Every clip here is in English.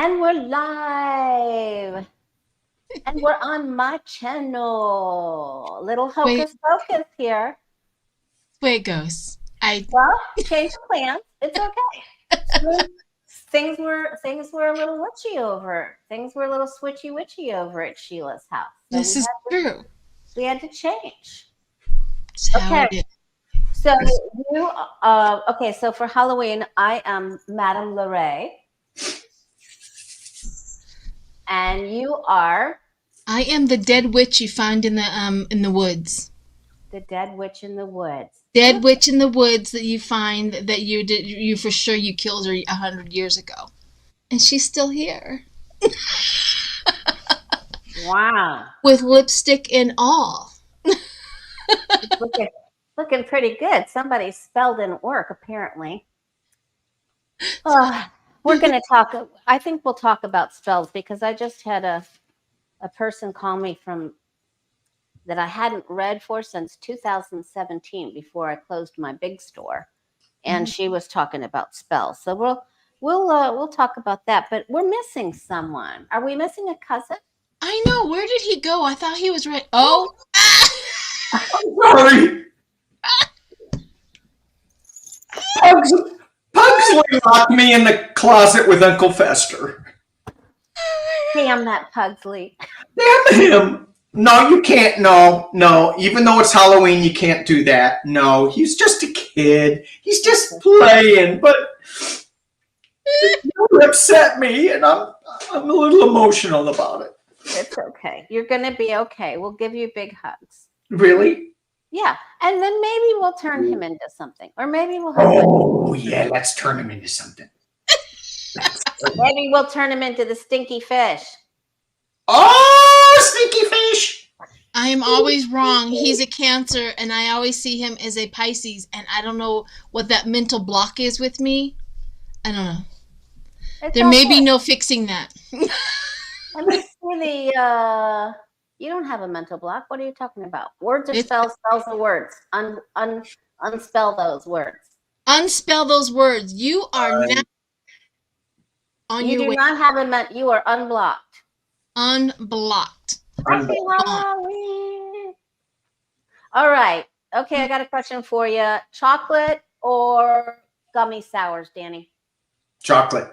And we're live. And we're on my channel. Little Hocus Pocus here. Way it goes. Well, change of plans. It's okay. Things were a little witchy over. Things were a little switchy witchy over at Sheila's house. So this is true. We had to change. It's how it is. So you okay, so for Halloween I am Madame Leray. And you are? I am the dead witch you find in the woods. The dead witch in the woods. Dead witch in the woods that you find that you for sure you killed her 100 years ago, and she's still here. Wow. With lipstick and all. looking pretty good. Somebody spell didn't work apparently. We're going to talk. I think we'll talk about spells because I just had a person call me from that I hadn't read for since 2017 before I closed my big store, and she was talking about spells. So we'll talk about that. But we're missing someone. Are we missing a cousin? I know. Where did he go? I thought he was right. Oh, sorry. Pugsley locked me in the closet with Uncle Fester. Damn that Pugsley. Damn him. No, you can't. No. Even though it's Halloween, you can't do that. No, he's just a kid. He's just playing. But you upset me, and I'm a little emotional about it. It's okay. You're going to be okay. We'll give you big hugs. Really? Yeah, and then maybe we'll turn him into something, or maybe we'll. Yeah, let's turn him into something. Maybe we'll turn him into the stinky fish. Oh, stinky fish! I am always wrong. He's a Cancer, and I always see him as a Pisces, and I don't know what that mental block is with me. I don't know. There may be no fixing that. Let me see the. You don't have a mental block. What are you talking about? Words or spells? Spells or words? Unspell those words. Unspell those words. You are not on your way. You do not have a you are unblocked. Unblocked. All right. Okay, I got a question for you. Chocolate or gummy sours, Danny? Chocolate.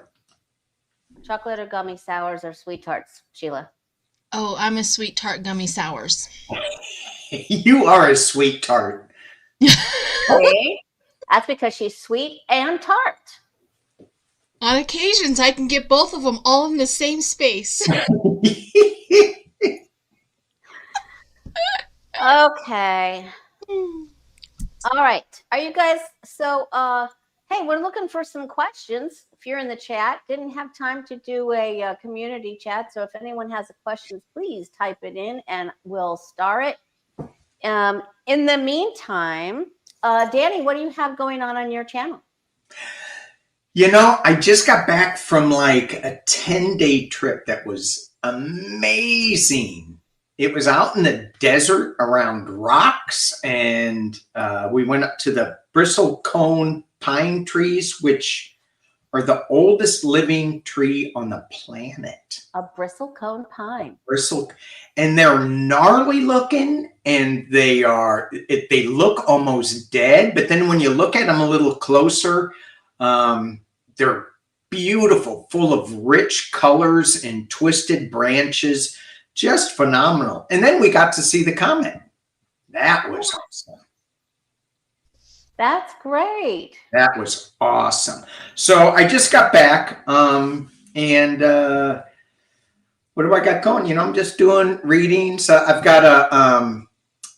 Chocolate or gummy sours or sweet tarts, Sheila? Oh, I'm a sweet tart gummy sours. You are a sweet tart. Okay. That's because she's sweet and tart. On occasions, I can get both of them all in the same space. Okay. All right. Are you guys so hey, we're looking for some questions. If you're in the chat, didn't have time to do a community chat, so if anyone has a question, please type it in and we'll star it. In the meantime, Danny, what do you have going on your channel? You know, I just got back from like a 10-day trip that was amazing. It was out in the desert around rocks, and we went up to the bristlecone pine trees, which are the oldest living tree on the planet. A bristlecone pine. And they're gnarly looking, and they look almost dead. But then when you look at them a little closer, they're beautiful, full of rich colors and twisted branches. Just phenomenal. And then we got to see the comet. That was awesome. That's great. That was awesome. So I just got back, and what do I got going? You know, I'm just doing readings. I've got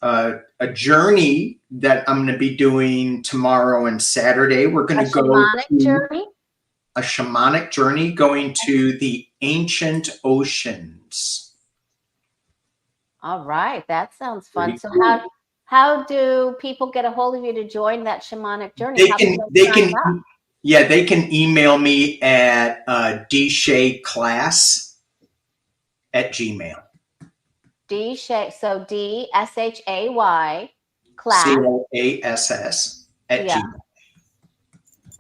a journey that I'm going to be doing tomorrow and Saturday. We're going to go a shamanic journey going to the ancient oceans. All right, that sounds fun. So how do people get a hold of you to join that shamanic journey? They can email me at dshayclass@gmail. Dshay, so DSHAY class CLASS @gmail.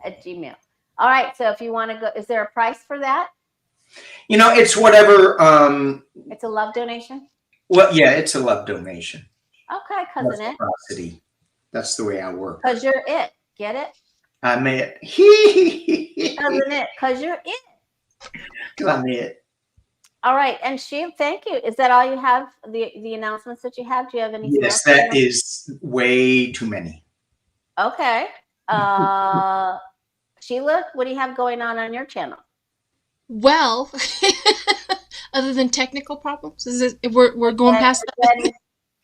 At Gmail. All right. So if you want to go, is there a price for that? You know, it's whatever. It's a love donation? Well, yeah, it's a love donation. Okay, cousin it. Reciprocity. That's the way I work. Because you're it. Get it? I'm it. Cousin it. Because you're it. I'm it. All right. And Sheila, thank you. Is that all you have? The announcements that you have? Do you have any? Yes, that is way too many. Okay. Sheila, what do you have going on your channel? Well, other than technical problems, we're going past that.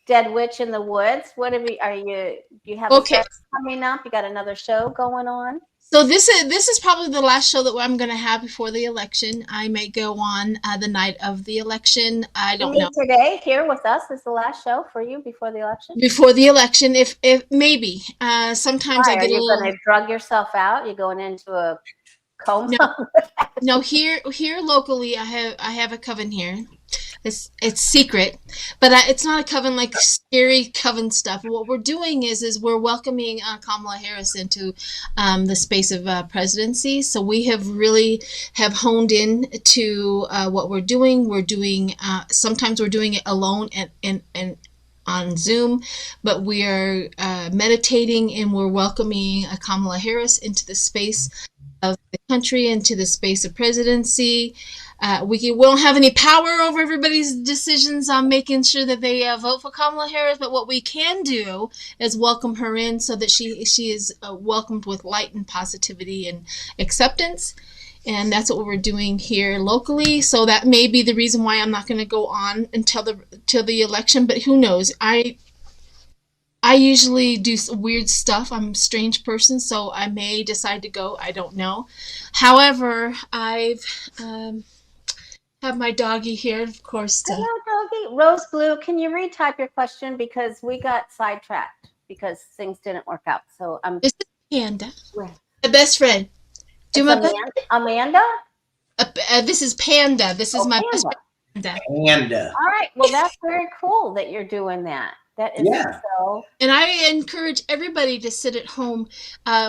Dead Witch in the Woods. What have you? Do you have Okay. a show coming up? You got another show going on? So this is probably the last show that I'm going to have before the election. I may go on the night of the election. I don't know. Today here with us is the last show for you before the election. Before the election, if maybe sometimes I get a little. Are you going to drug yourself out? You're going into a coma? No, here locally, I have a coven here. It's secret, but it's not a coven like scary coven stuff. What we're doing is we're welcoming Kamala Harris into the space of presidency. So we have really honed in to what we're doing. We're doing sometimes we're doing it alone and on Zoom, but we are meditating and we're welcoming Kamala Harris into the space of the country, into the space of presidency. We don't have any power over everybody's decisions on making sure that they vote for Kamala Harris, but what we can do is welcome her in so that she is welcomed with light and positivity and acceptance. And that's what we're doing here locally. So that may be the reason why I'm not going to go on until the election, but who knows? I usually do weird stuff. I'm a strange person, so I may decide to go. I don't know. However, I've have my doggy here, of course. Hello, doggy. Rose Blue, can you retype your question because we got sidetracked because things didn't work out. So this is Panda, my best friend. Amanda? This is Panda. This is my best friend. Panda. All right. Well, that's very cool that you're doing that. That is so. And I encourage everybody to sit at home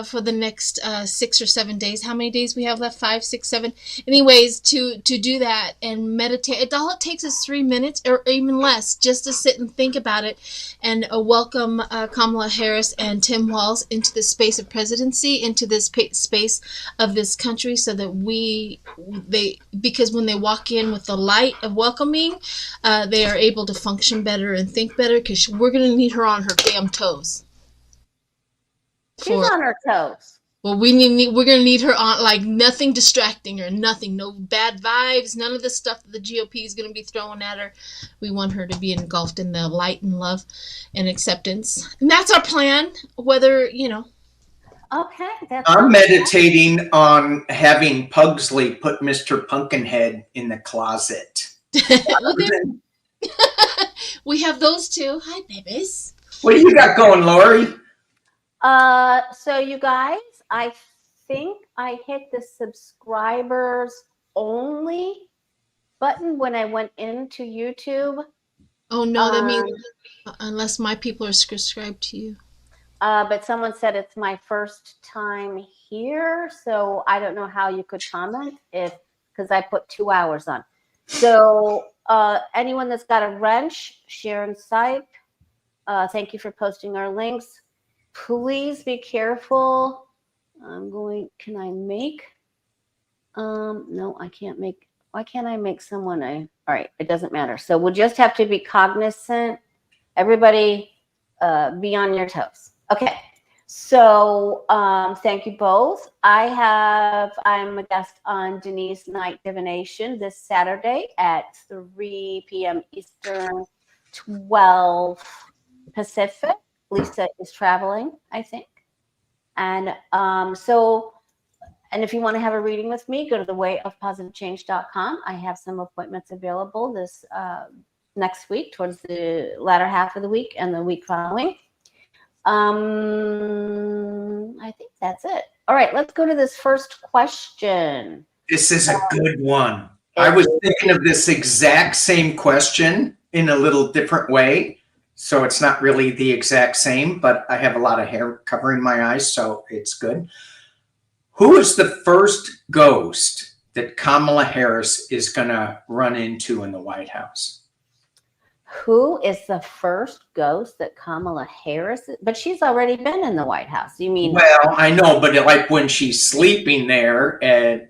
for the next 6 or 7 days. How many days we have left? 5, 6, 7. Anyways, to do that and meditate. All it takes is 3 minutes or even less just to sit and think about it and welcome Kamala Harris and Tim Walz into the space of presidency, into this space of this country so that because when they walk in with the light of welcoming, they are able to function better and think better because we're going to need her on her damn toes. She's on her toes. Well, we're going to need her on, like, nothing distracting her, nothing, no bad vibes, none of the stuff that the GOP is going to be throwing at her. We want her to be engulfed in the light and love and acceptance. And that's our plan, whether, Okay. I'm meditating on having Pugsley put Mr. Pumpkinhead in the closet. We have those two. Hi, babies. What do you got going, Lori? So you guys, I think I hit the subscribers only button when I went into YouTube. Oh no, that means unless my people are subscribed to you. But someone said it's my first time here, so I don't know how you could comment because I put 2 hours on. So anyone that's got a wrench, Sharon Sipe, thank you for posting our links. Please be careful. Can I make? No, I can't make. Why can't I make someone all right, it doesn't matter. So we'll just have to be cognizant. Everybody be on your toes. Okay. So thank you both. I'm a guest on Denise Night Divination this Saturday at 3 p.m. Eastern, 12 Pacific. Lisa is traveling, I think. And and if you want to have a reading with me, go to thewayofpositivechange.com. I have some appointments available this next week, towards the latter half of the week and the week following. I think that's it. All right, let's go to this first question. This is a good one. I was thinking of this exact same question in a little different way. So it's not really the exact same, but I have a lot of hair covering my eyes, so it's good. Who is the first ghost that Kamala Harris is going to run into in the White House? Who is the first ghost that Kamala Harris? But she's already been in the White House. You mean? Well, I know, but like when she's sleeping there, and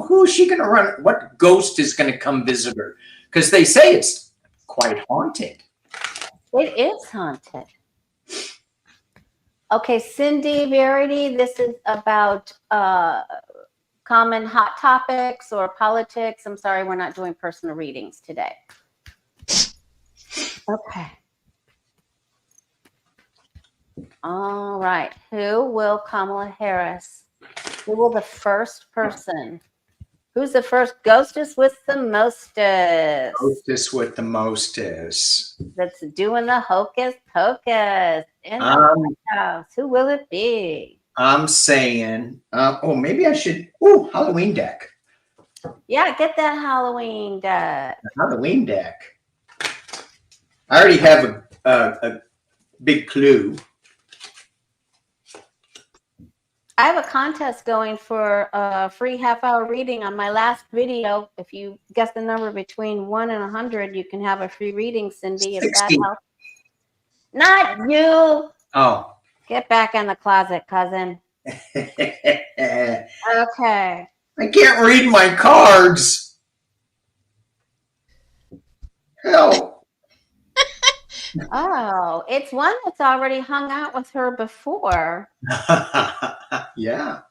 who's she going to run? What ghost is going to come visit her? Because they say it's quite haunted. It is haunted. Okay, Cindy Verity, this is about common hot topics or politics. I'm sorry, we're not doing personal readings today. Okay. All right. Who will Kamala Harris? Who will the first person? Who's the first ghostess with the mostest? Hostess with the mostest. That's doing the hocus pocus in the White House. Who will it be? I'm saying, maybe I should. Halloween deck. Yeah, get that Halloween deck. The Halloween deck. I already have a big clue. I have a contest going for a free half-hour reading on my last video. If you guess the number between 1 and 100, you can have a free reading, Cindy. If 60. that helps. Not you. Oh. Get back in the closet, cousin. Okay. I can't read my cards. Help. Oh, it's one that's already hung out with her before. Yeah.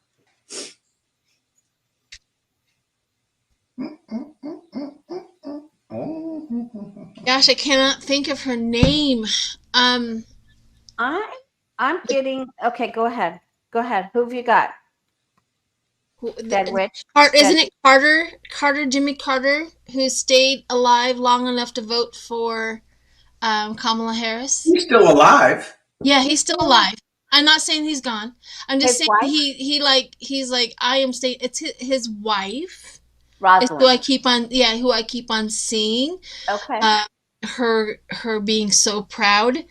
Gosh, I cannot think of her name. I'm getting okay. Go ahead. Go ahead. Who have you got? Dead witch. Isn't it Carter, Jimmy Carter, who stayed alive long enough to vote for Kamala Harris? He's still alive. Yeah, he's still alive. I'm not saying he's gone. I'm just saying wife? he's like I am staying. It's his wife. Rosalind. Who I keep on seeing. Okay. Her being so proud.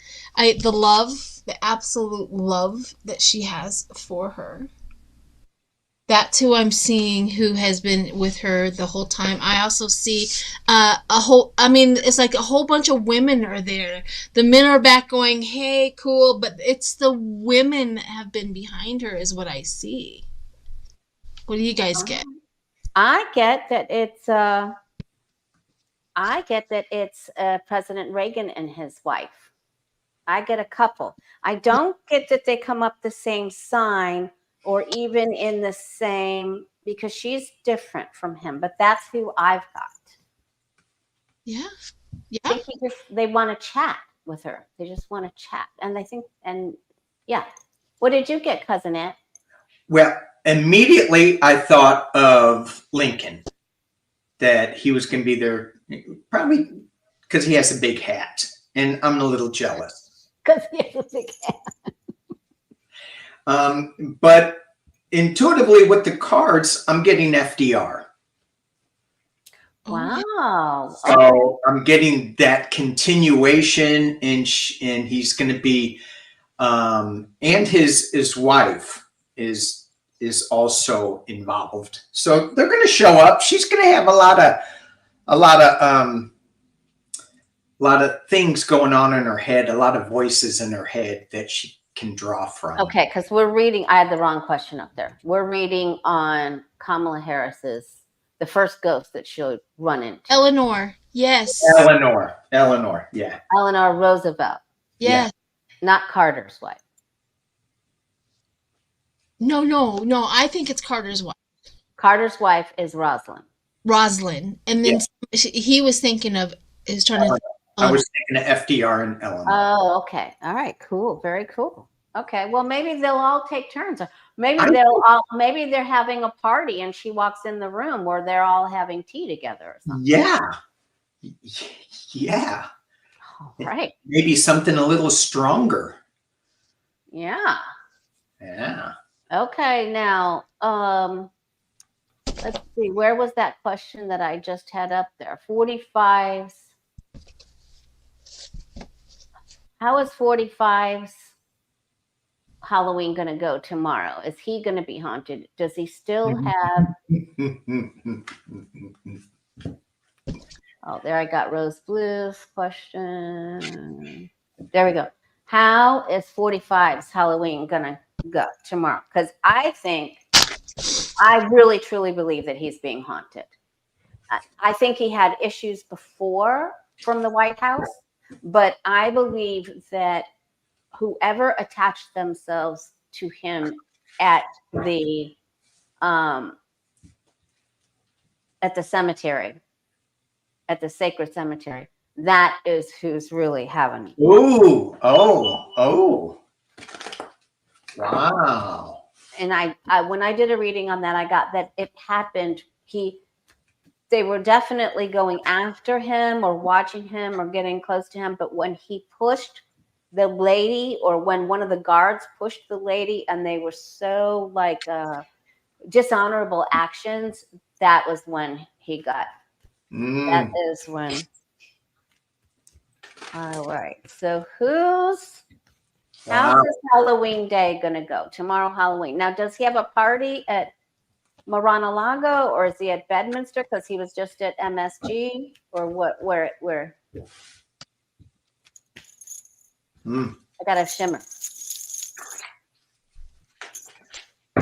The absolute love that she has for her. That's who I'm seeing, who has been with her the whole time. I also see it's like a whole bunch of women are there. The men are back going, hey, cool, but it's the women that have been behind her is what I see. What do you guys get? I get that it's President Reagan and his wife. I get a couple. I don't get that they come up the same sign or even in the same, because she's different from him, but that's who I've got. Yeah. Yeah. I think they want to chat with her. They just want to chat. And yeah. What did you get, Cousin Ed? Well, immediately I thought of Lincoln, that he was going to be there, probably because he has a big hat, and I'm a little jealous. Because he has a big hat. But intuitively with the cards, I'm getting FDR. Wow. So I'm getting that continuation, and he's going to be, and his wife is also involved. So they're going to show up. She's going to have a lot of things going on in her head, a lot of voices in her head that she can draw from. Okay, because we're reading, I had the wrong question up there. We're reading on Kamala Harris's, the first ghost that she'll run into. Eleanor, yes. Eleanor, yeah. Eleanor Roosevelt. Yes. Yeah. Not Carter's wife. No. I think it's Carter's wife. Carter's wife is Rosalind. And then he was thinking of, I was thinking of FDR and Eleanor. Oh, okay. All right, cool. Very cool. Okay, well, maybe they'll all take turns. Maybe they're having a party and she walks in the room where they're all having tea together or something. Yeah. All right. Maybe something a little stronger. Yeah. Yeah. Okay, now, let's see. Where was that question that I just had up there? 45s. How Halloween going to go tomorrow? Is he going to be haunted? Does he still have? Oh, there I got Rose Blue's question. There we go. How is 45's Halloween going to go tomorrow? Because I really truly believe that he's being haunted. I think he had issues before from the White House, but I believe that whoever attached themselves to him at the cemetery, at the sacred cemetery, that is who's really having it. Ooh, oh, wow. And I when I did a reading on that, I got that it happened. They were definitely going after him or watching him or getting close to him. But when he pushed the lady, or when one of the guards pushed the lady, and they were so like dishonorable actions, that was when he got. That is when. All right. So how's his Halloween day going to go? Tomorrow, Halloween. Now, does he have a party at Mar-a-Lago, or is he at Bedminster because he was just at MSG, or what? Where? I got a shimmer.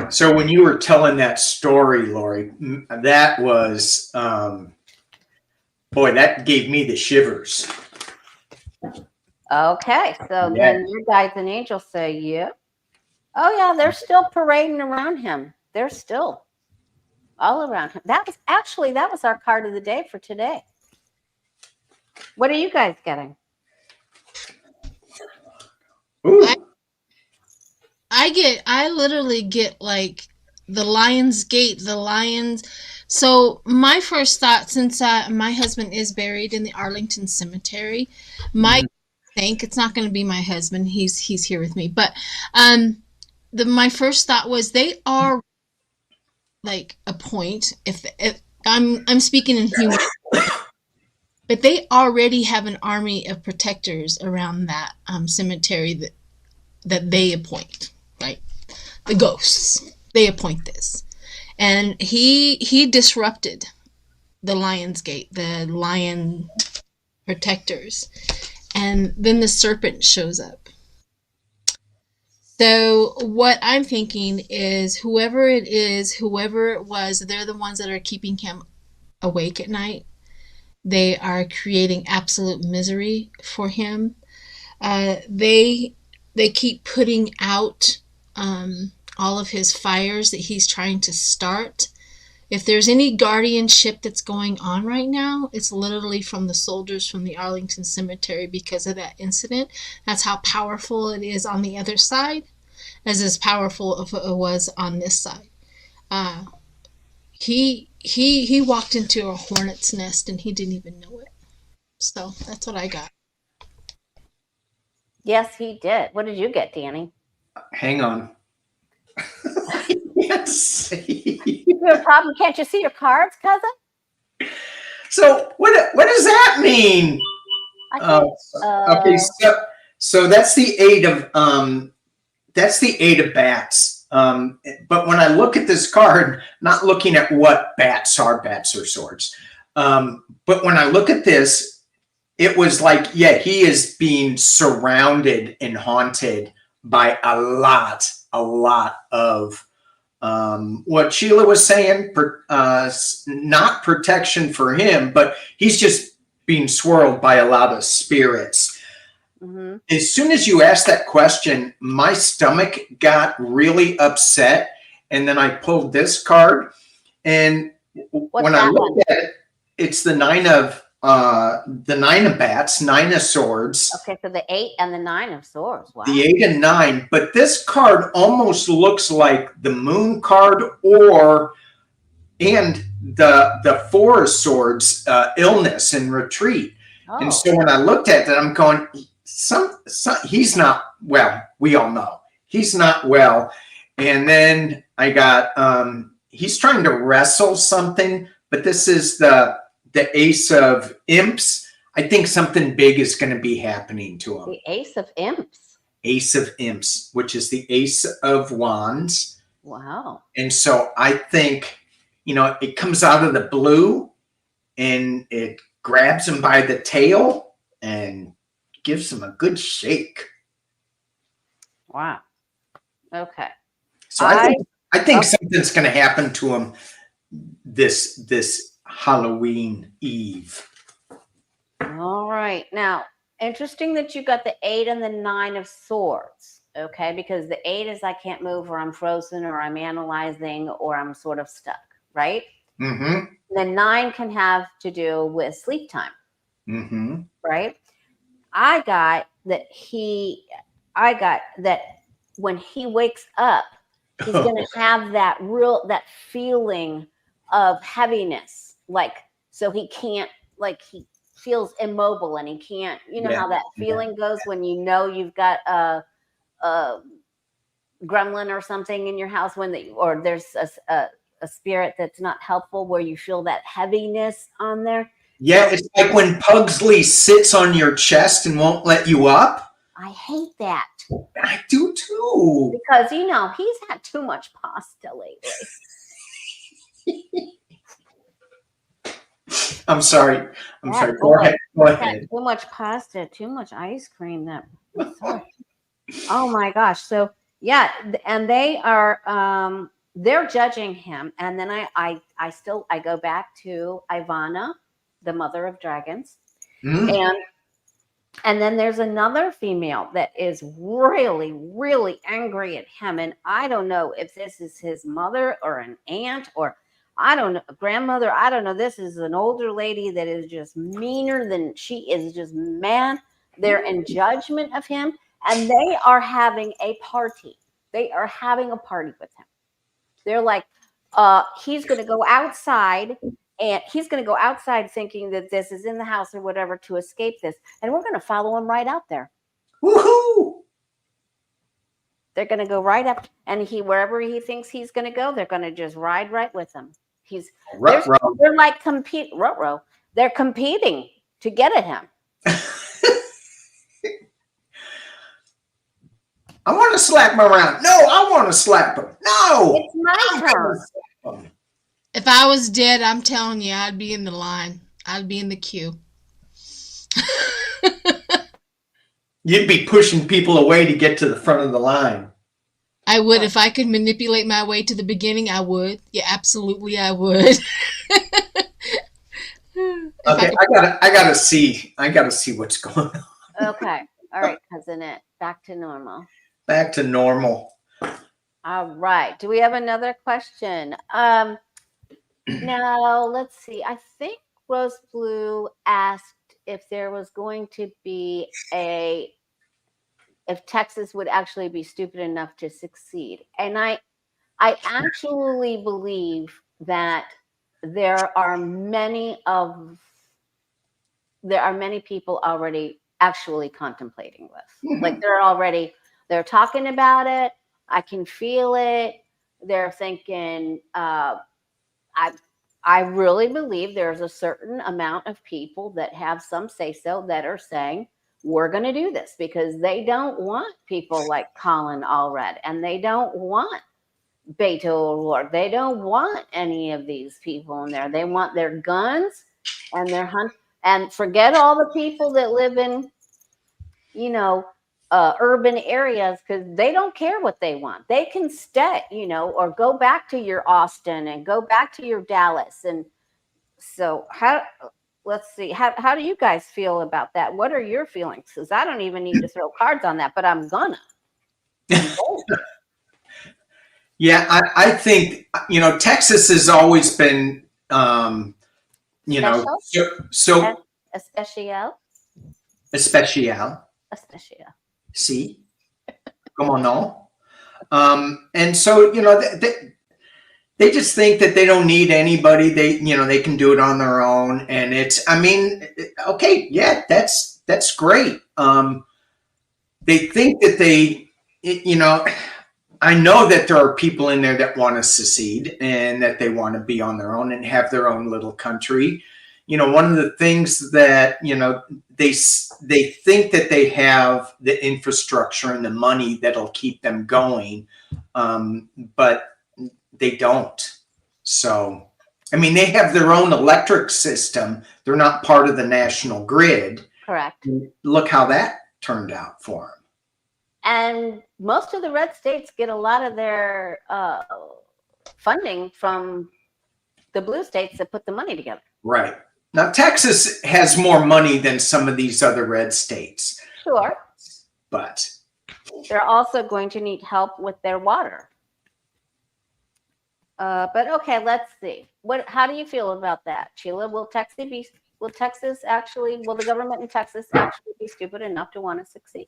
So when you were telling that story, Lori, that was, boy, that gave me the shivers. Okay, so then your guides and angels say, yeah. Oh yeah, they're still parading around him. They're still all around him. That was our card of the day for today. What are you guys getting? I literally get like the Lion's Gate, the lions. So my first thought, since my husband is buried in the Arlington Cemetery, it's not going to be my husband. He's here with me, but my first thought was they are like a point. If I'm speaking in human, but they already have an army of protectors around that cemetery that they appoint, right? The ghosts, they appoint this, and he disrupted the Lion's Gate, the lion protectors, and then the serpent shows up. So what I'm thinking is whoever it was, they're the ones that are keeping him awake at night. They are creating absolute misery for him. They keep putting out all of his fires that he's trying to start. If there's any guardianship that's going on right now, it's literally from the soldiers from the Arlington Cemetery because of that incident. That's how powerful it is on the other side, as powerful as it was on this side. He walked into a hornet's nest and he didn't even know it. So that's what I got. Yes, he did. What did you get, Danny? Hang on. Yes. You have a problem? Can't you see your cards, cousin? So what does that mean? Okay, so that's the eight of bats. But when I look at this card, not looking at what bats are swords. But when I look at this, it was like, yeah, he is being surrounded and haunted by a lot of what Sheila was saying, not protection for him, but he's just being swirled by a lot of spirits. Mm-hmm. As soon as you asked that question, my stomach got really upset. And then I pulled this card. And when I looked at it, it's the nine of bats, 9 of swords. Okay, so the 8 and the 9 of swords. Wow. The 8 and 9, but this card almost looks like the moon card and the 4 of swords, illness and retreat. Oh. And so when I looked at that, I'm going, he's not well. We all know he's not well. And then I got, he's trying to wrestle something, but this is the Ace of Imps. I think something big is going to be happening to him. The Ace of Imps. Ace of Imps, which is the Ace of Wands. Wow. And so I think, it comes out of the blue and it grabs him by the tail and gives him a good shake. Wow. Okay. So I think something's going to happen to him this Halloween Eve. All right. Now, interesting that you got the 8 and the 9 of swords. Okay, because the 8 is I can't move, or I'm frozen, or I'm analyzing, or I'm sort of stuck, right? Mm-hmm. The 9 can have to do with sleep time. Mm-hmm. Right? I got that when he wakes up, he's going to have that feeling of heaviness. So he can't, he feels immobile and he can't, how that feeling goes when you've got a gremlin or something in your house or there's a spirit that's not helpful, where you feel that heaviness on there. Yeah, it's like when Pugsley sits on your chest and won't let you up. I hate that. I do too. Because, he's had too much pasta lately. I'm sorry. Go ahead. Too much pasta, too much ice cream. Oh my gosh. So, yeah. And they are, they're judging him. And then I go back to Ivana, the mother of dragons. And then there's another female that is really, really angry at him. And I don't know if this is his mother or an aunt or I don't know, grandmother. I don't know. This is an older lady that is just meaner than she is, just mad. They're in judgment of him. And they are having a party. They are having a party with him. They're like, he's going to go outside. And he's going to go outside thinking that this is in the house or whatever to escape this. And we're going to follow him right out there. Woohoo! They're going to go right up. And wherever he thinks he's going to go, they're going to just ride right with him. They're like they're competing to get at him. I want to slap him around. No, I want to slap him. No. It's my turn. If I was dead, I'm telling you, I'd be in the line. I'd be in the queue. You'd be pushing people away to get to the front of the line. I would. If I could manipulate my way to the beginning, I would. Yeah, absolutely, I would. Okay, I gotta see what's going on. Okay. All right, cousinette. Back to normal. Back to normal. All right. Do we have another question? Now, let's see. I think Rose Blue asked if there was going to be if Texas would actually be stupid enough to succeed. And I actually believe that there are many people already actually contemplating this. Mm-hmm. Like they're talking about it. I can feel it. They're thinking, I really believe there's a certain amount of people that have some say-so that are saying, we're going to do this, because they don't want people like Colin Allred, and they don't want Beto O'Rourke. They don't want any of these people in there. They want their guns and their hunt, and forget all the people that live in, urban areas, because they don't care what they want. They can stay, or go back to your Austin and go back to your Dallas. And so let's see, how do you guys feel about that? What are your feelings? Because I don't even need to throw cards on that, but I'm gonna. Yeah, I think, Texas has always been, so especial. See, come on now. And so, they just think that they don't need anybody. They can do it on their own. And okay, yeah, that's great. They think that I know that there are people in there that want to secede and that they want to be on their own and have their own little country. one of the things that, they think that they have the infrastructure and the money that'll keep them going, but they don't. So, I mean, they have their own electric system. They're not part of the national grid. Correct. Look how that turned out for them. And most of the red states get a lot of their funding from the blue states that put the money together. Right. Now, Texas has more money than some of these other red states. Sure. But they're also going to need help with their water. But okay, let's see. How do you feel about that, Sheila? Will the government in Texas actually be stupid enough to want to succeed?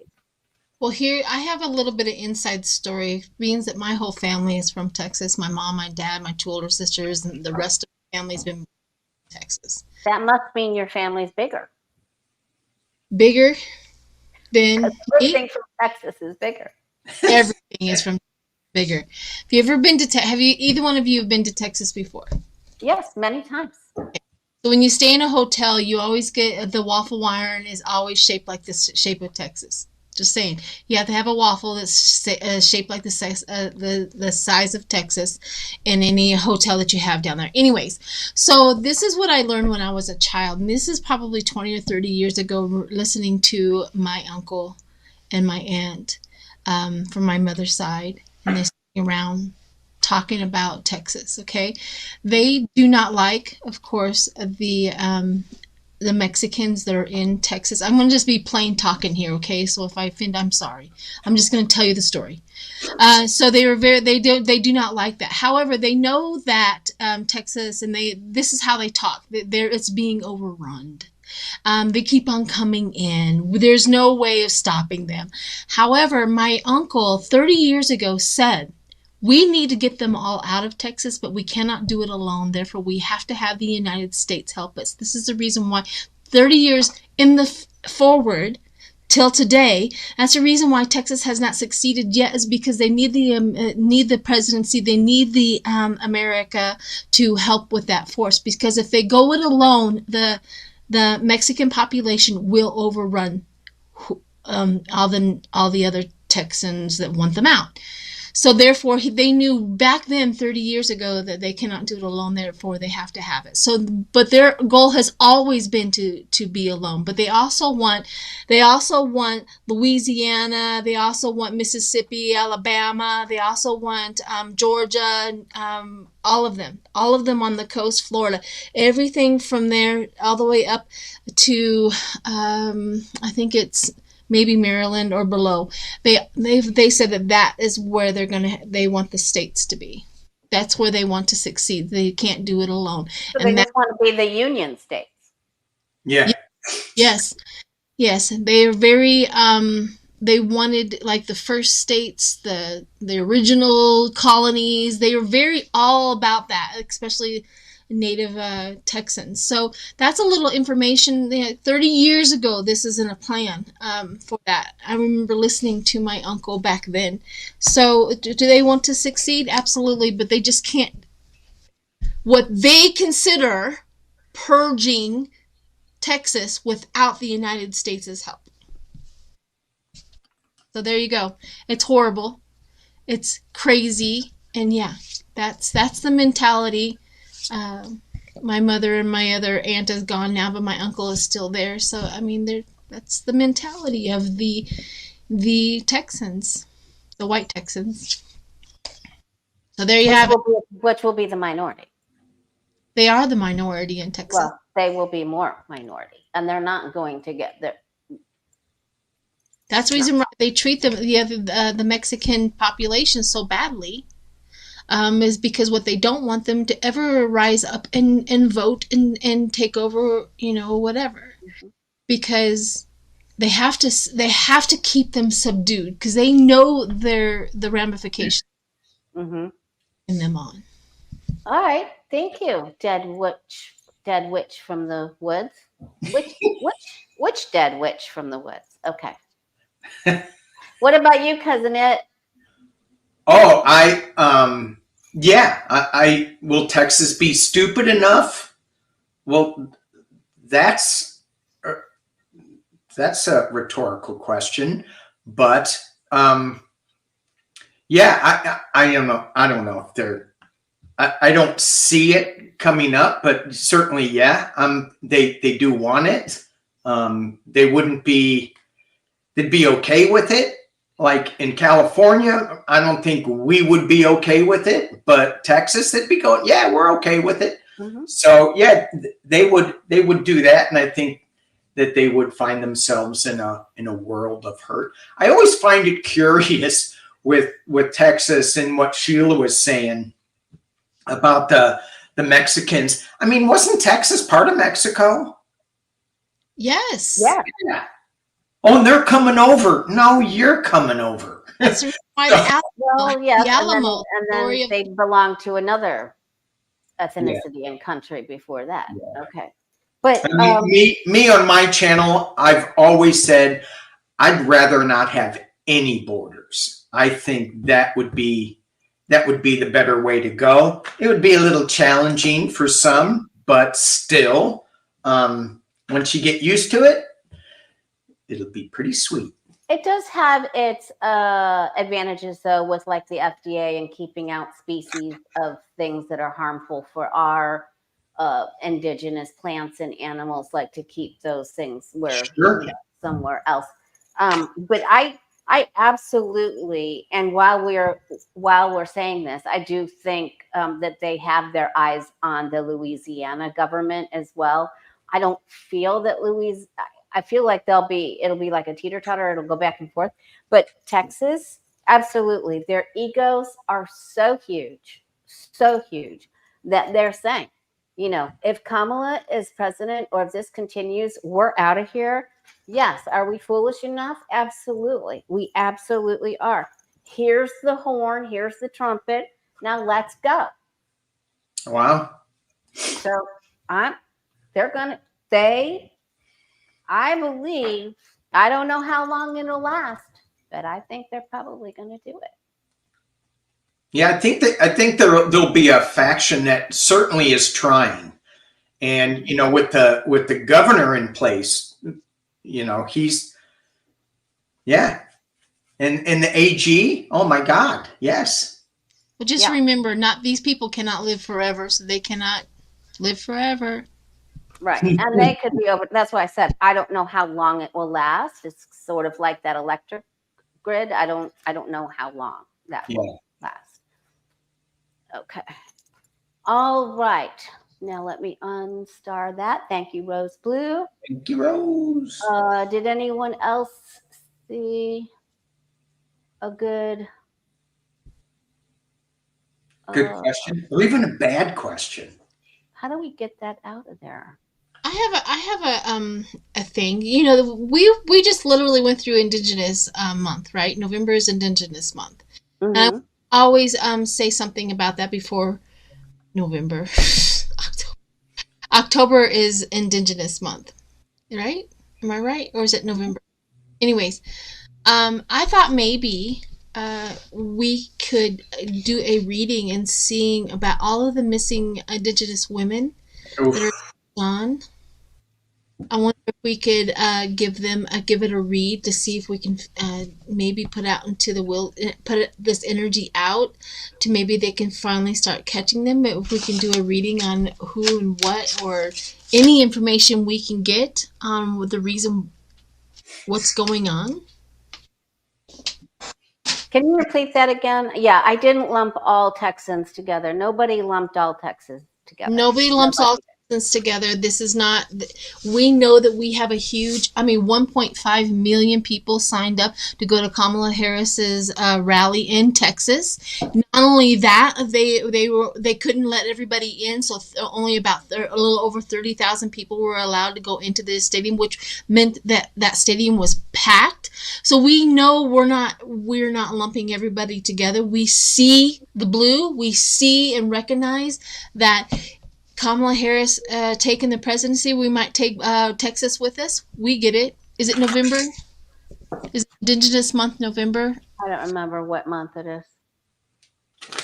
Well, here I have a little bit of inside story. Means that my whole family is from Texas. My mom, my dad, my 2 older sisters, and the rest of the family's been in Texas. That must mean your family's bigger. Bigger than everything from Texas is bigger. Everything is from bigger. Have you ever been to have you either one of you have been to Texas before? Yes, many times. So when you stay in a hotel, you always get the waffle iron is always shaped like the shape of Texas. Just saying, you have to have a waffle that's shaped like the size of Texas in any hotel that you have down there. Anyways, so this is what I learned when I was a child. And this is probably 20 or 30 years ago, listening to my uncle and my aunt from my mother's side. And they're sitting around talking about Texas, okay? They do not like, of course, the Mexicans that are in Texas. I'm going to just be plain talking here, okay? So if I offend, I'm sorry. I'm just going to tell you the story. So they do not like that. However, they know that Texas, and this is how they talk. It's being overrun. They keep on coming in. There's no way of stopping them. However, my uncle 30 years ago said, we need to get them all out of Texas, but we cannot do it alone. Therefore, we have to have the United States help us. This is the reason why 30 years in the forward till today, that's the reason why Texas has not succeeded yet, is because they need the presidency. They need the America to help with that force. Because if they go it alone, the Mexican population will overrun all the other Texans that want them out. So therefore, they knew back then, 30 years ago, that they cannot do it alone. Therefore, they have to have it. So, but their goal has always been to be alone. But they also want Louisiana. They also want Mississippi, Alabama. They also want Georgia. All of them on the coast, Florida, everything from there all the way up to I think it's maybe Maryland or below. They said that is where they want the states to be. That's where they want to succeed. They can't do it alone. So they just want to be the Union states. Yeah. Yes. They are very they wanted like the first states, the original colonies. They were very all about that, especially Native Texans. So that's a little information. 30 years ago, this isn't a plan for that. I remember listening to my uncle back then. So do they want to succeed? Absolutely, but they just can't. What they consider purging Texas without the United States' help. So there you go. It's horrible. It's crazy. And yeah, that's the mentality. My mother and my other aunt is gone now, but my uncle is still there. So I mean, that's the mentality of the Texans, the white Texans. So there you have it. Which will be the minority. They are the minority in Texas. Well, they will be more minority, and they're not going to get there. That's the reason why they treat the Mexican population so badly. Is because what they don't want them to ever rise up and vote and take over, whatever, because they have to keep them subdued because they know the ramifications in them on. All right, thank you, dead witch from the woods. Which dead witch from the woods? Okay. What about you, Cousin It? Oh, I will Texas be stupid enough? Well, that's a rhetorical question, but yeah, I don't know. I don't know if they're. I don't see it coming up, but certainly, yeah. They do want it. They wouldn't be. They'd be okay with it. Like in California, I don't think we would be okay with it, but Texas, they'd be going, yeah, we're okay with it. Mm-hmm. So yeah, they would do that, and I think that they would find themselves in a world of hurt. I always find it curious with Texas and what Sheila was saying about the Mexicans. I mean, wasn't Texas part of Mexico? Yes. Yeah. Oh, and they're coming over. No, you're coming over. That's why the Well, yes, the Alamo, and story then of- they belonged to another ethnicity and country before that. Yeah. Okay, but I mean, me on my channel, I've always said I'd rather not have any borders. I think that would be the better way to go. It would be a little challenging for some, but still, once you get used to it, it'll be pretty sweet. it does have its advantages, though, with like the FDA and keeping out species of things that are harmful for our indigenous plants and animals, like to keep those things where Sure. somewhere else. But I absolutely, and while we're saying this, I do think that they have their eyes on the Louisiana government as well. I don't feel that I feel like it'll be like a teeter-totter, it'll go back and forth. But Texas, absolutely, their egos are so huge that they're saying, you know, if Kamala is president or if this continues, we're out of here. Yes. Are we foolish enough? Absolutely. We absolutely are. Here's the horn. Here's the trumpet. Now let's go. Wow. So I believe, I don't know how long it'll last, but I think they're probably going to do it. Yeah, I think there'll be a faction that certainly is trying, and you know, with the governor in place, you know, he's and the AG. Oh my God, yes. But just remember, not these people cannot live forever, so they cannot live forever. Right. And they could be over. That's why I said I don't know how long it will last. It's sort of like that electric grid. I don't know how long that will last. Okay. All right. Now let me unstar that. Thank you, Rose Blue. Thank you, Rose. Did anyone else see a good question, or even a bad question? How do we get that out of there? I have a thing. You know, we just literally went through Indigenous month, right? November is Indigenous month. Mm-hmm. And I always say something about that before November. October is Indigenous month, right? Am I right? Or is it November? Anyways, I thought maybe we could do a reading and seeing about all of the missing Indigenous women that are gone. I wonder if we could give it a read to see if we can maybe put this energy out to maybe they can finally start catching them. If we can do a reading on who and what, or any information we can get with the reason what's going on. Can you repeat that again? Yeah, I didn't lump all Texans together. Nobody lumped all Texans together. Nobody lumps all Texans together. This is not. We know that we have a huge. 1.5 million people signed up to go to Kamala Harris's rally in Texas. Not only that, they couldn't let everybody in, so only about a little over 30,000 people were allowed to go into the stadium, which meant that stadium was packed. So we know we're not lumping everybody together. We see the blue. We see and recognize that Kamala Harris taking the presidency. We might take Texas with us. We get it. Is it November? Is it Indigenous month November? I don't remember what month it is.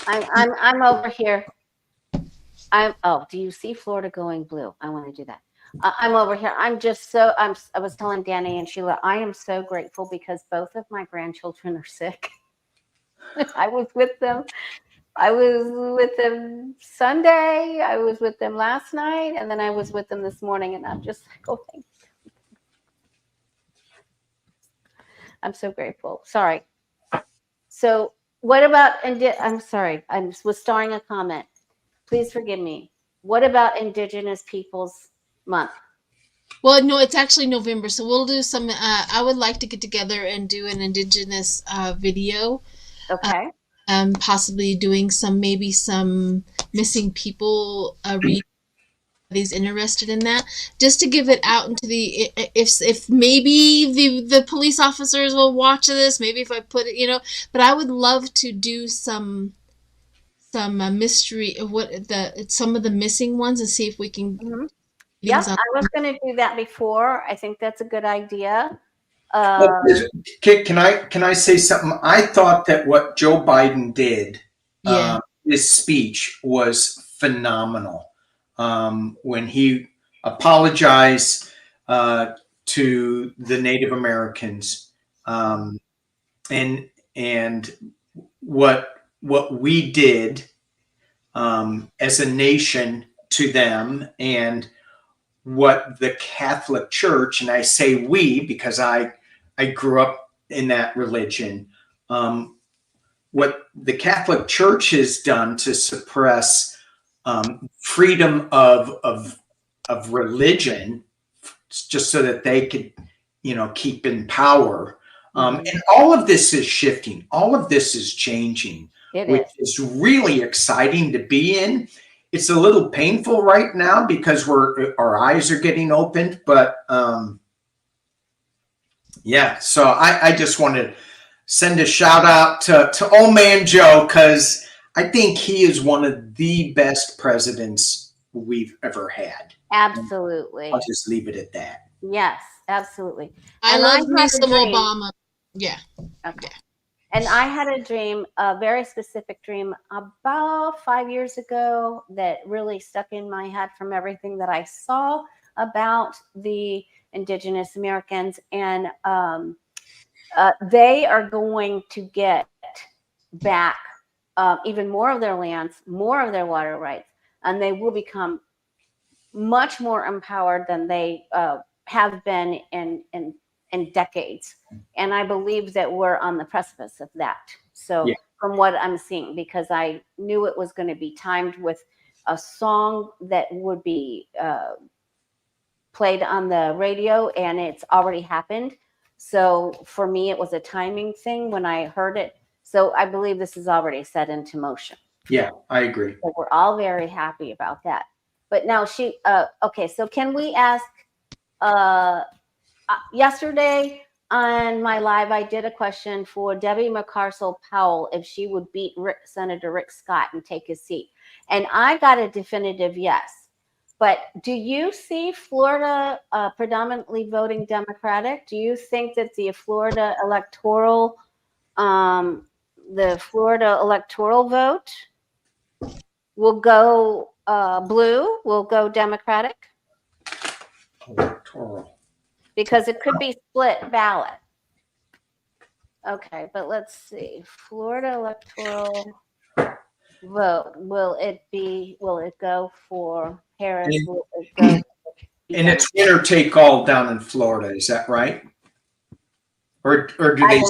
I'm over here. Do you see Florida going blue? I want to do that. I'm over here. I was telling Danny and Sheila, I am so grateful because both of my grandchildren are sick. I was with them. I was with them Sunday. I was with them last night, and then I was with them this morning. And I'm just like, oh, thank you. I'm so grateful. Sorry. So, what about? I'm sorry. I was starring a comment. Please forgive me. What about Indigenous Peoples Month? Well, no, it's actually November, so we'll do some. I would like to get together and do an Indigenous video. Okay. Possibly doing maybe some missing people read. He's interested in that, just to give it out into the if maybe the police officers will watch this, maybe if I put it, but I would love to do some mystery of some of the missing ones and see if we can. Mm-hmm. Yep, I was going to do that before. I think that's a good idea. Can I say something? I thought that what Joe Biden did, his speech was phenomenal. When he apologized to the Native Americans, and what we did as a nation to them, and what the Catholic Church, and I say we because I grew up in that religion, what the Catholic Church has done to suppress freedom of religion, just so that they could, keep in power. And all of this is shifting. All of this is changing, which is really exciting to be in. It's a little painful right now because our eyes are getting opened, but so I just want to send a shout out to old man Joe, because I think he is one of the best presidents we've ever had. Absolutely. I'll just leave it at that. Yes, absolutely. I love me some Obama. Yeah. Okay. Yeah. And I had a dream, a very specific dream about 5 years ago that really stuck in my head from everything that I saw about the Indigenous Americans. And they are going to get back even more of their lands, more of their water rights, and they will become much more empowered than they have been in decades. And I believe that we're on the precipice of that. So from what I'm seeing, because I knew it was going to be timed with a song that would be played on the radio, and it's already happened. So for me, it was a timing thing when I heard it. So I believe this is already set into motion. Yeah, I agree. So we're all very happy about that. But now okay, so can we ask, yesterday on my live, I did a question for Debbie McCarcel-Powell if she would beat Senator Rick Scott and take his seat. And I got a definitive yes. But do you see Florida predominantly voting Democratic? Do you think that the Florida electoral vote will go blue, will go Democratic? Electoral. Because it could be split ballot. Okay, but let's see. Florida electoral vote. Will it go for Harris? Will it go and it's winner take all down in Florida, is that right? Or do they?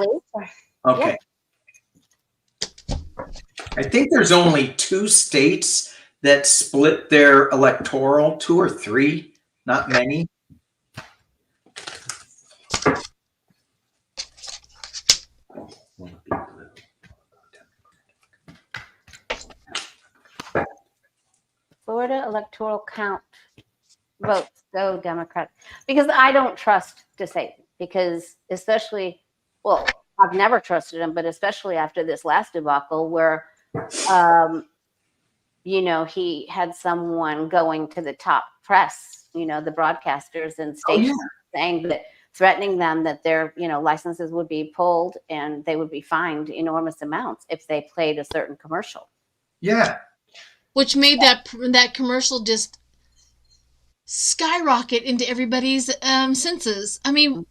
Okay. Yeah. I think there's only 2 states that split their electoral, 2 or 3, not many. Florida electoral count votes go Democrat, because I don't trust DeSantis, because especially, well, I've never trusted him, but especially after this last debacle where, he had someone going to the top press, the broadcasters and stations saying that, threatening them that their, licenses would be pulled and they would be fined enormous amounts if they played a certain commercial. Yeah. Which made that commercial just skyrocket into everybody's senses. I mean,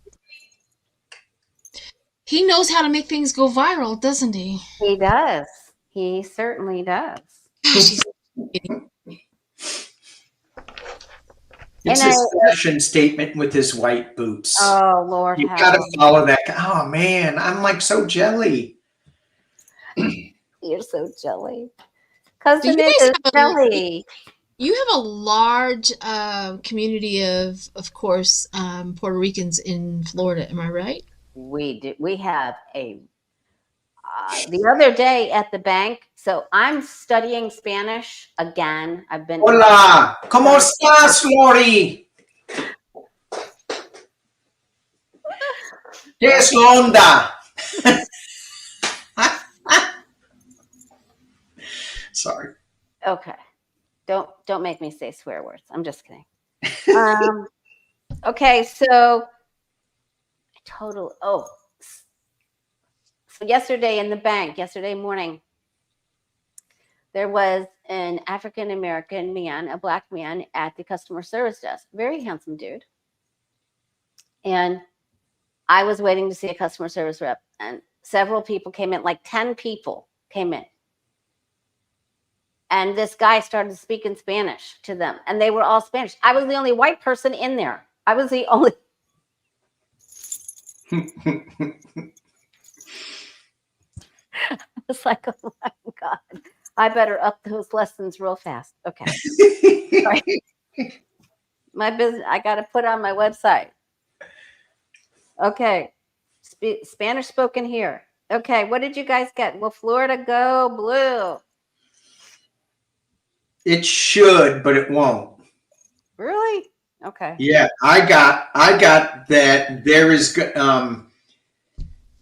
he knows how to make things go viral, doesn't he? He does. He certainly does. Gosh, he's It's And a I- fashion statement with his white boots. Oh, Lord. You have gotta mercy. follow that. Oh man, I'm like so jelly. You're so jelly. Cousin you Nick guys is jelly. You have a large community of course, Puerto Ricans in Florida. Am I right? We do. We have a the other day at the bank. So I'm studying Spanish again. I've been. Hola, ¿cómo estás, Lori? ¿Qué es la onda? Sorry. Okay. Don't make me say swear words. I'm just kidding. Okay, so so yesterday in the bank, yesterday morning, there was an African American man, a black man at the customer service desk. Very handsome dude. And I was waiting to see a customer service rep, and several people came in, like 10 people came in. And this guy started speaking Spanish to them, and they were all Spanish. I was the only white person in there. I was the only. It's like, oh my God, I better up those lessons real fast. Okay. Sorry. My business, I got to put on my website. Okay. Spanish spoken here. Okay. What did you guys get? Will Florida go blue? It should, but it won't. Really? Okay. Yeah, I got that there is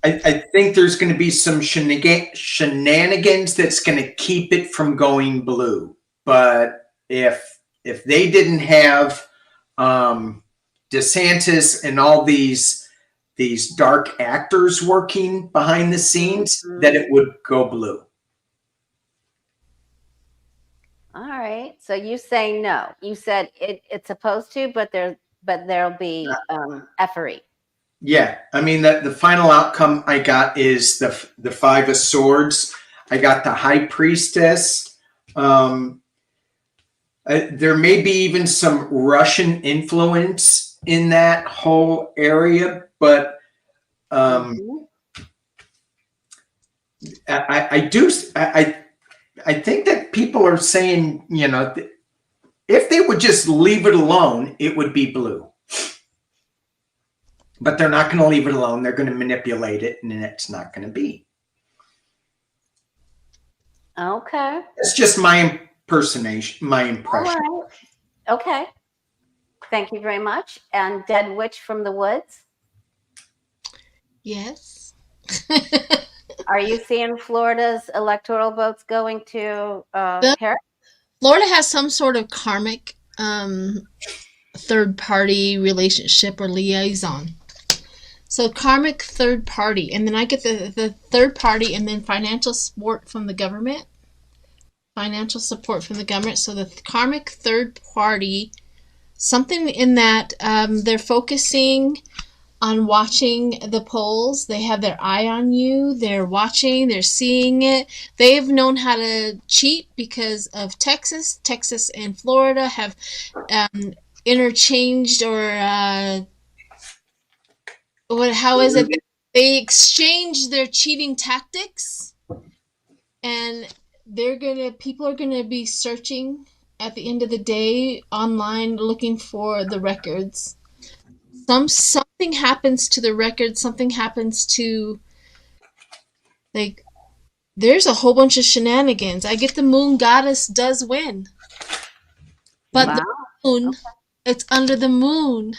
I think there's going to be some shenanigans that's going to keep it from going blue. But if they didn't have DeSantis and all these dark actors working behind the scenes, that it would go blue. All right. So you say no. You said it's supposed to, but there'll be effery. Yeah, I mean the final outcome I got is the Five of Swords. I got the High Priestess. There may be even some Russian influence in that whole area, but I think that people are saying, if they would just leave it alone, it would be blue. But they're not going to leave it alone. They're going to manipulate it, and it's not going to be. Okay. It's just my impersonation, my impression. All right. Okay. Thank you very much. And Dead Witch from the Woods. Yes. Are you seeing Florida's electoral votes going to Harris? Florida has some sort of karmic third-party relationship or liaison. So karmic third party, and then I get the third party, and then financial support from the government. Financial support from the government. So the karmic third party, something in that they're focusing on watching the polls. They have their eye on you. They're watching. They're seeing it. They've known how to cheat because of Texas. Texas and Florida have interchanged or how is it? They exchange their cheating tactics, and people are gonna be searching at the end of the day online looking for the records. Something happens to the records. Something happens to there's a whole bunch of shenanigans. I get the moon goddess does win, but the moon, it's under the moon.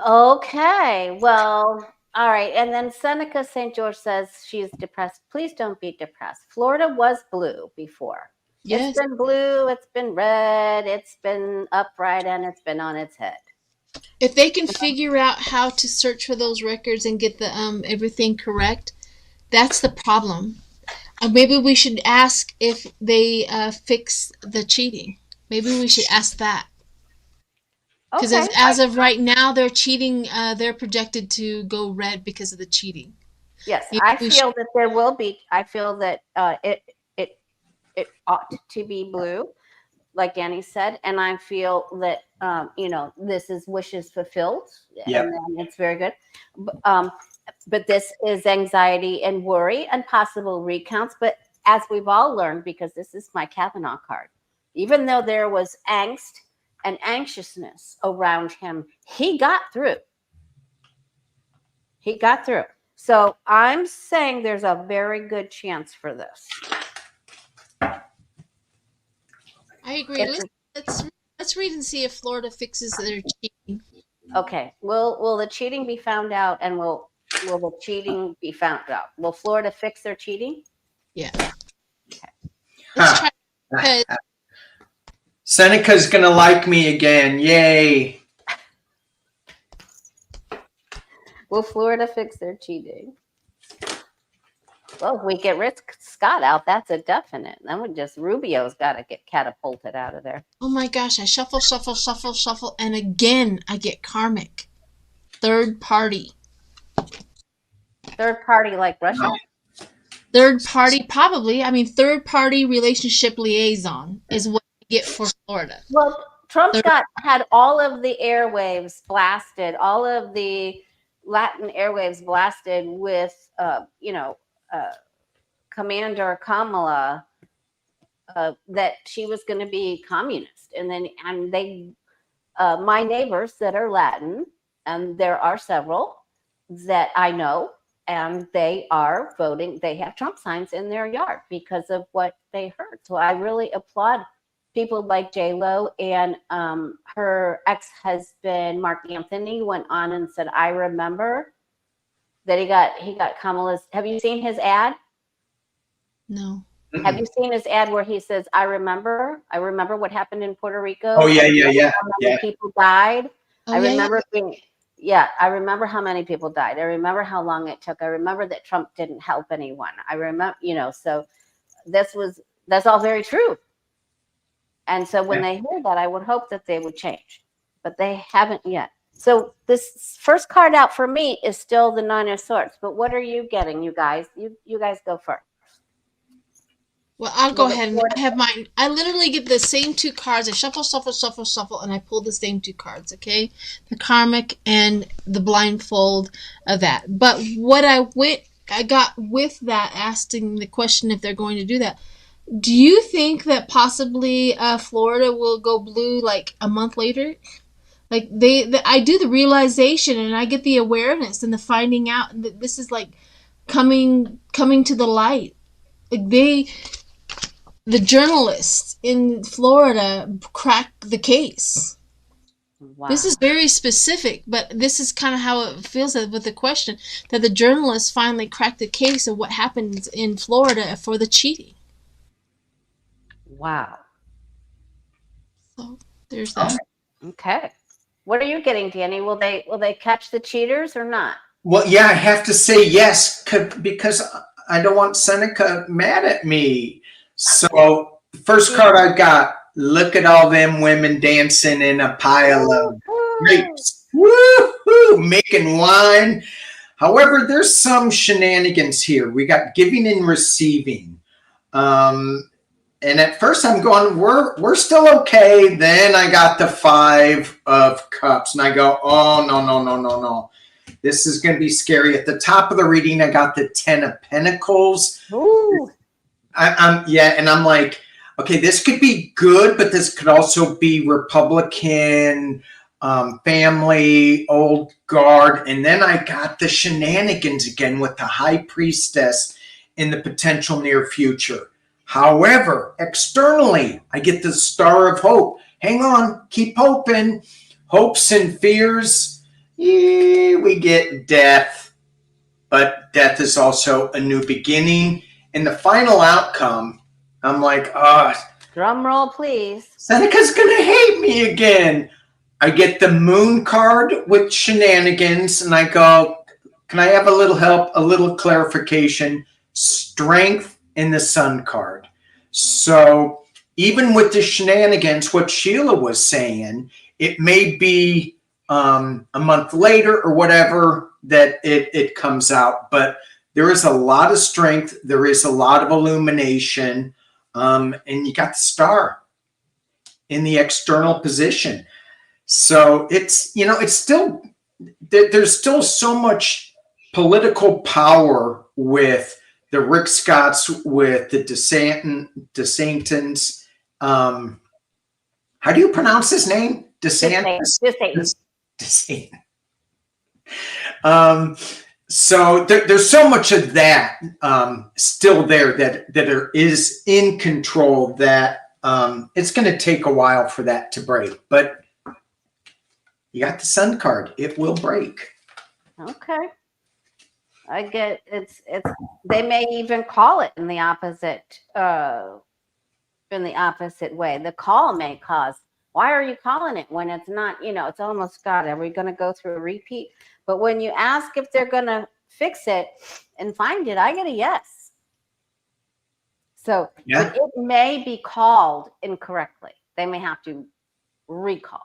Okay. Well, all right. And then Seneca St. George says she's depressed. Please don't be depressed. Florida was blue before. Yes. It's been blue. It's been red. It's been upright, and it's been on its head. If they can figure out how to search for those records and get the everything correct, that's the problem. Maybe we should ask if they fix the cheating. Maybe we should ask that. Because Okay. as of right now, they're cheating. They're projected to go red because of the cheating. Yes, Maybe I we feel that there will be. I feel that it ought to be blue, like Annie said, and I feel that this is wishes fulfilled, Yep. and then it's very good. But this is anxiety and worry and possible recounts. But as we've all learned, because this is my Kavanaugh card, even though there was angst and anxiousness around him, he got through. He got through. So I'm saying there's a very good chance for this. I agree. Let's read and see if Florida fixes their cheating. Okay. Will the cheating be found out, and will the cheating be found out? Will Florida fix their cheating? Yeah. Let's try. Because Seneca's gonna like me again. Yay. Will Florida fix their cheating? Well, if we get Rick Scott out, that's a definite. Then we just Rubio's got to get catapulted out of there. oh my gosh, I shuffle, shuffle, shuffle, shuffle, and again I get karmic. Third party. Third party like Russia? Third party, probably. I mean, third party relationship liaison is what I get for Florida. Well, Trump's had all of the airwaves blasted, all of the Latin airwaves blasted with, Commander Kamala, that she was going to be communist, and they, my neighbors that are Latin, and there are several that I know, and they are voting. They have Trump signs in their yard because of what they heard. So I really applaud people like J-Lo, and her ex-husband Mark Anthony went on and said, I remember that he got Kamala's. Have you seen his ad? No. Have you seen his ad where he says, I remember what happened in Puerto Rico? Oh, yeah. How many people died? Oh, I yeah, remember I remember how many people died. I remember how long it took. I remember that Trump didn't help anyone. I remember, so that's all very true. And so when they hear that, I would hope that they would change, but they haven't yet. So this first card out for me is still the Nine of Swords. But what are you getting, you guys? You guys go first. Well, I'll go ahead and I have mine. I literally get the same two cards. I shuffle, shuffle, shuffle, shuffle, and I pull the same two cards, okay? The karmic and the blindfold of that. But what I got with that, asking the question if they're going to do that. Do you think that possibly Florida will go blue like a month later? Like I do the realization and I get the awareness and the finding out that this is like coming to the light. Like the journalists in Florida cracked the case. Wow. This is very specific, but this is kind of how it feels with the question that the journalists finally cracked the case of what happens in Florida for the cheating. Wow. So there's that. Okay. What are you getting, Danny? Will they catch the cheaters or not? Well, yeah, I have to say yes because I don't want Seneca mad at me. So the first card I got, look at all them women dancing in a pile of grapes. Woo-hoo, making wine. However, there's some shenanigans here. We got giving and receiving. And at first I'm going, we're still okay. Then I got the 5 of Cups and I go, oh, no. This is going to be scary. At the top of the reading, I got the 10 of Pentacles. Ooh. And I'm like, okay, this could be good, but this could also be Republican, family, old guard. And then I got the shenanigans again with the High Priestess in the potential near future. However, externally, I get the Star of Hope. Hang on, keep hoping. Hopes and fears, we get death. But death is also a new beginning. And the final outcome, I'm like, Drum roll, please. Seneca's going to hate me again. I get the Moon card with shenanigans, and I go, can I have a little help, a little clarification? Strength in the Sun card. So even with the shenanigans, what Sheila was saying It may be a month later or whatever that it comes out, but there is a lot of strength. There is a lot of illumination, and you got the star in the external position. So it's, it's still, there's still so much political power with the Rick Scotts, with the DeSantis. How do you pronounce his name? DeSantis? DeSantis. So there's so much of that still there that is in control that it's going to take a while for that to break. But you got the Sun card. It will break. Okay. I get it's they may even call it in the opposite way. The call may cause, why are you calling it when it's not, it's almost, God, are we going to go through a repeat? But when you ask if they're going to fix it and find it, I get a yes. So yeah. it may be called incorrectly. They may have to recall.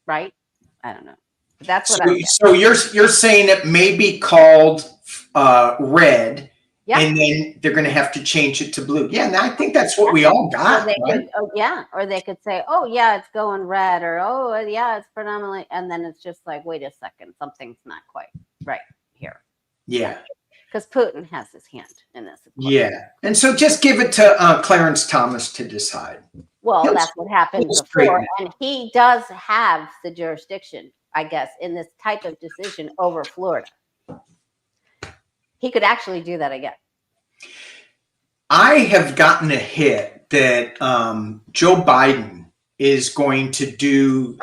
Right? I don't know. That's what so you're saying it may be called red, yeah. and then they're going to have to change it to blue. Yeah, and I think that's what we all got. Right? Or they could say, oh yeah, it's going red, or oh yeah, it's predominantly, and then it's just like, wait a second, something's not quite right here. Yeah. Because Putin has his hand in this. Yeah, and so just give it to Clarence Thomas to decide. Well, that's what happened before, and he does have the jurisdiction, I guess, in this type of decision over Florida. He could actually do that again. I have gotten a hit that Joe Biden is going to do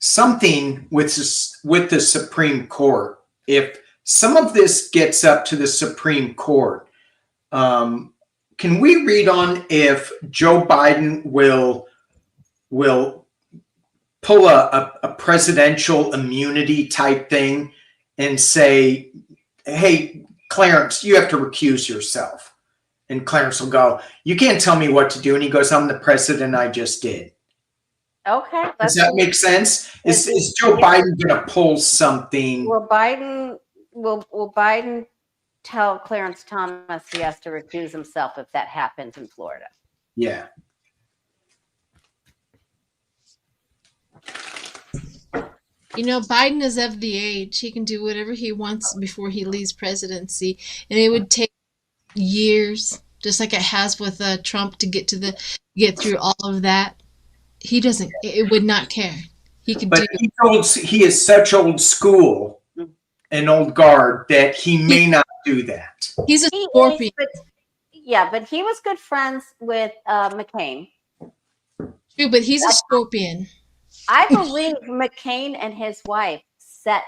something with the Supreme Court. If some of this gets up to the Supreme Court, can we read on if Joe Biden will pull a presidential immunity type thing and say, hey, Clarence, you have to recuse yourself? And Clarence will go, you can't tell me what to do. And he goes, I'm the president, I just did. Okay. Does that make sense? Is Joe Biden going to pull something? Will Biden tell Clarence Thomas he has to recuse himself if that happens in Florida? Yeah. Biden is of the age. He can do whatever he wants before he leaves presidency. And it would take years, just like it has with Trump, to get through all of that. He doesn't. It would not care. He could do. He is such old school and old guard that he may not do that. He's a Scorpion. But he was good friends with McCain. True, but he's a Scorpion. I believe McCain and his wife set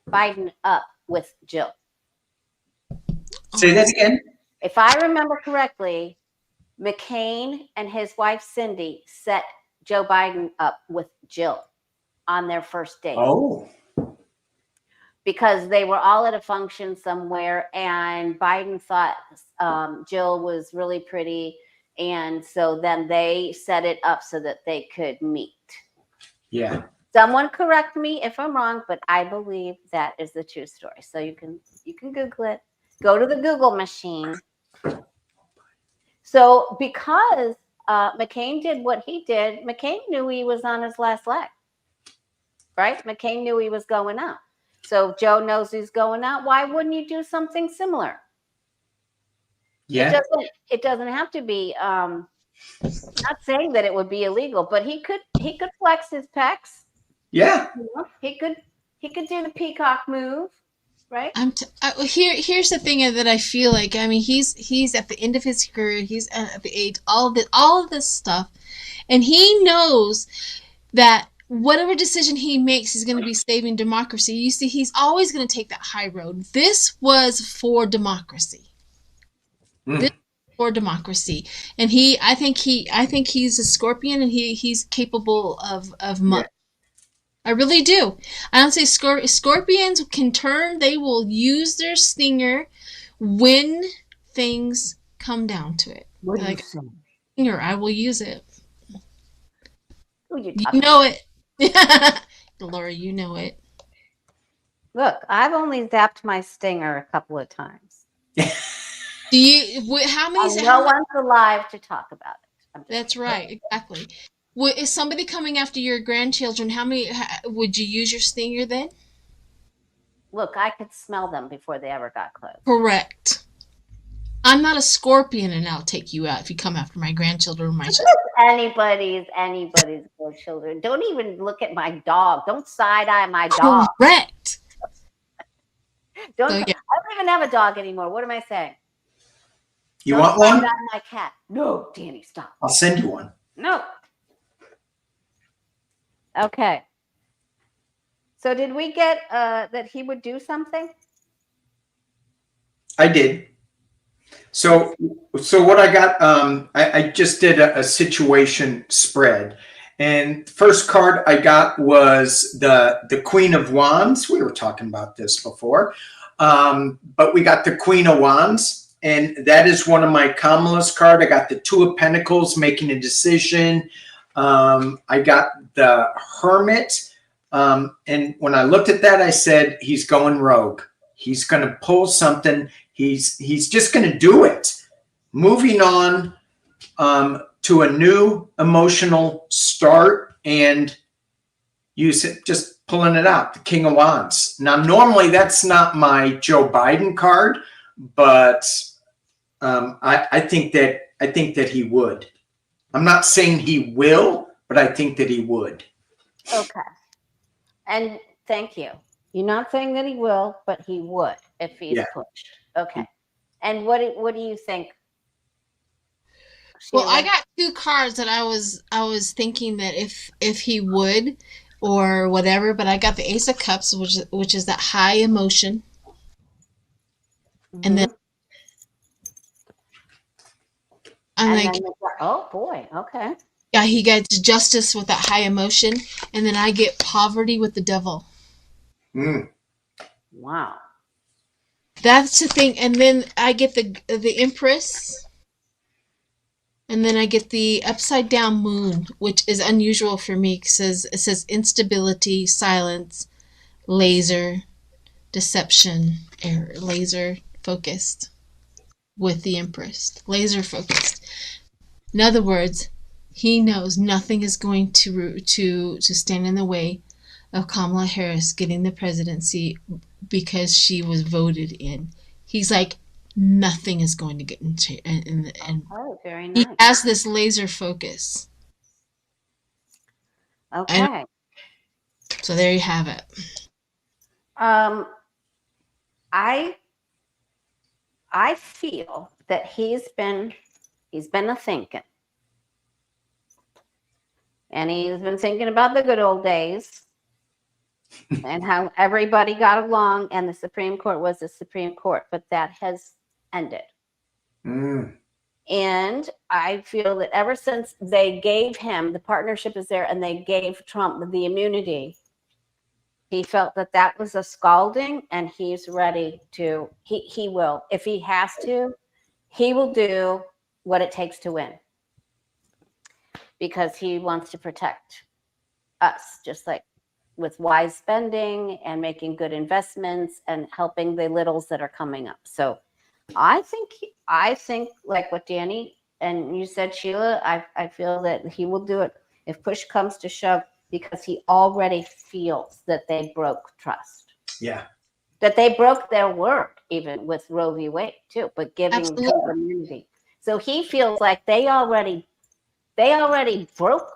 Biden up with Jill. Say that again. If I remember correctly, McCain and his wife Cindy set Joe Biden up with Jill on their first date. Oh. Because they were all at a function somewhere, and Biden thought Jill was really pretty, and so then they set it up so that they could meet. Yeah. Someone correct me if I'm wrong, but I believe that is the true story. So you can Google it. Go to the Google machine. So because McCain did what he did, McCain knew he was on his last leg, right? McCain knew he was going out. So Joe knows he's going out. Why wouldn't you do something similar? Yeah. It doesn't have to be. Not saying that it would be illegal, but he could flex his pecs. Yeah. He could do the peacock move, right? Here's the thing that I feel like. I mean, he's at the end of his career. He's at the age, all of this stuff, and he knows that whatever decision he makes is going to be saving democracy. You see, he's always going to take that high road. This was for democracy. This was for democracy, and I think he's a Scorpion, and he's capable of much. Yeah. I really do. I don't say Scorpions can turn. They will use their stinger when things come down to it. What do you say? Stinger, I will use it. Who you You talking know it. Laura, you know it. Look, I've only zapped my stinger a couple of times. Do you? How many? And no one's alive to talk about it. That's right. Exactly. Is somebody coming after your grandchildren? How many would you use your stinger then? Look, I could smell them before they ever got close. Correct. I'm not a scorpion, and I'll take you out if you come after my grandchildren or my children. Anybody's children. Don't even look at my dog. Don't side eye my dog. Correct. I don't even have a dog anymore. What am I saying? You want one? My cat. No, Danny, stop. I'll send you one. No. Okay. So did we get that he would do something? I did. So what I got, I just did a situation spread. And first card I got was the Queen of Wands. We were talking about this before. But we got the Queen of Wands. And that is one of my Kamala's card. I got the Two of Pentacles, making a decision. I got the Hermit. And when I looked at that, I said, he's going rogue. He's going to pull something. He's just going to do it. Moving on to a new emotional start and use it, just pulling it out. The King of Wands. Now, normally that's not my Joe Biden card, but I think that he would. I'm not saying he will, but I think that he would. Okay. And thank you. You're not saying that he will, but he would if he's pushed. Okay. And what do you think? Well, I got two cards that I was thinking that if he would or whatever, but I got the Ace of Cups, which is that high emotion, and then oh boy, okay. Yeah, he gets justice with that high emotion, and then I get poverty with the devil. Wow. That's the thing. And then I get the Empress, and then I get the upside down moon, which is unusual for me because it says instability, silence, laser, deception, error, laser focused with the Empress, laser focused. In other words, he knows nothing is going to stand in the way of Kamala Harris getting the presidency because she was voted in. He's like, nothing is going to get in. Oh, very nice. He has this laser focus. Okay. So there you have it. I feel that he's been a thinking. And he's been thinking about the good old days and how everybody got along and the Supreme Court was the Supreme Court, but that has ended. And I feel that ever since they gave him, the partnership is there, and they gave Trump the immunity, he felt that that was a scalding, and he's ready to, he will, if he has to, he will do what it takes to win. Because he wants to protect us, just like with wise spending and making good investments and helping the littles that are coming up. So I think like what Danny and you said, Sheila, I feel that he will do it if push comes to shove, because he already feels that they broke trust. Yeah. That they broke their word, even with Roe v. Wade too, but giving them immunity. So he feels like they already broke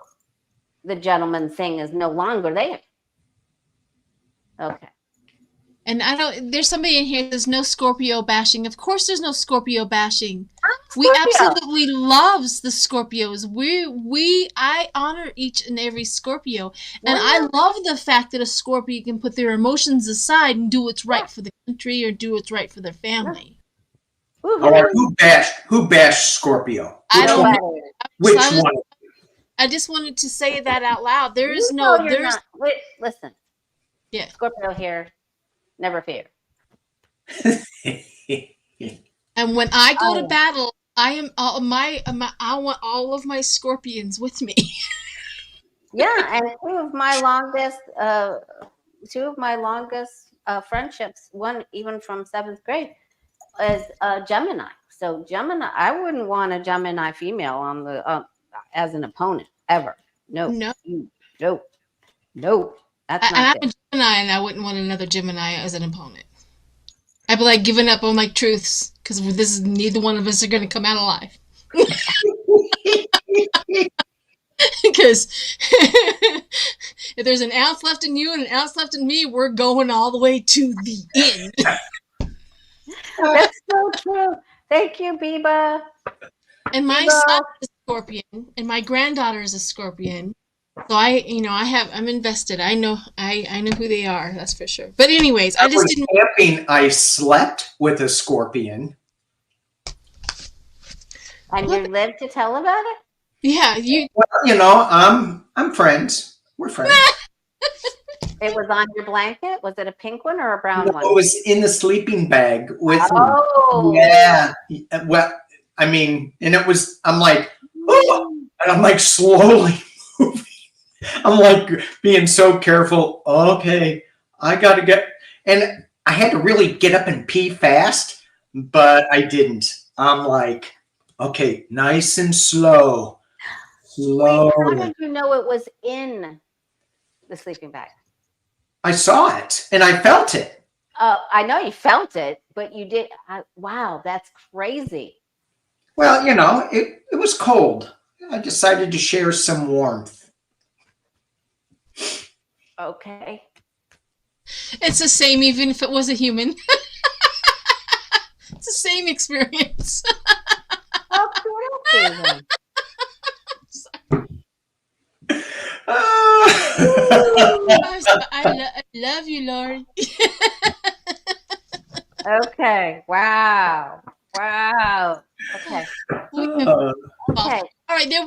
the gentleman thing, is no longer there. Okay. And there's somebody in here, there's no Scorpio bashing. Of course there's no Scorpio bashing. We absolutely loves the Scorpios. I honor each and every Scorpio. And I love the fact that a Scorpio can put their emotions aside and do what's right for the country or do what's right for their family. All right, who bashed Scorpio? Which one? I just wanted to say that out loud. There is no. Wait, listen. Yeah. Scorpio here, never fear. And when I go to battle, I want all of my Scorpions with me. Yeah, and two of my longest friendships, one even from 7th grade, is Gemini. So Gemini, I wouldn't want a Gemini female on the as an opponent ever. No, No. no, no. That's And not I'm good. a Gemini, and I wouldn't want another Gemini as an opponent. I'd be like giving up on like truths because this is neither one of us are going to come out alive. Because if there's an ounce left in you and an ounce left in me, we're going all the way to the end. That's so true. Thank you, Biba. And my Biba. son is a Scorpion, and my granddaughter is a Scorpion. So I'm invested. I know who they are. That's for sure. But anyways, I just didn't. Camping, I slept with a Scorpion. And you lived to tell about it? Yeah, you. Well, I'm friends. We're friends. It was on your blanket? Was it a pink one or a brown one? It was in the sleeping bag with Oh. me. Yeah. Well, I mean, and it was, I'm like, oh, and I'm like slowly moving. I'm like being so careful. Okay, I got to get, and I had to really get up and pee fast, but I didn't. I'm like, okay, nice and slow. Wait, how did you know it was in the sleeping bag? I saw it and I felt it. I know you felt it, but you did. Wow, that's crazy. Well, it was cold. I decided to share some warmth. Okay. It's the same, even if it was a human. It's the same experience. Oh, I love you, Lord. okay. Wow. Okay. Okay. All right. There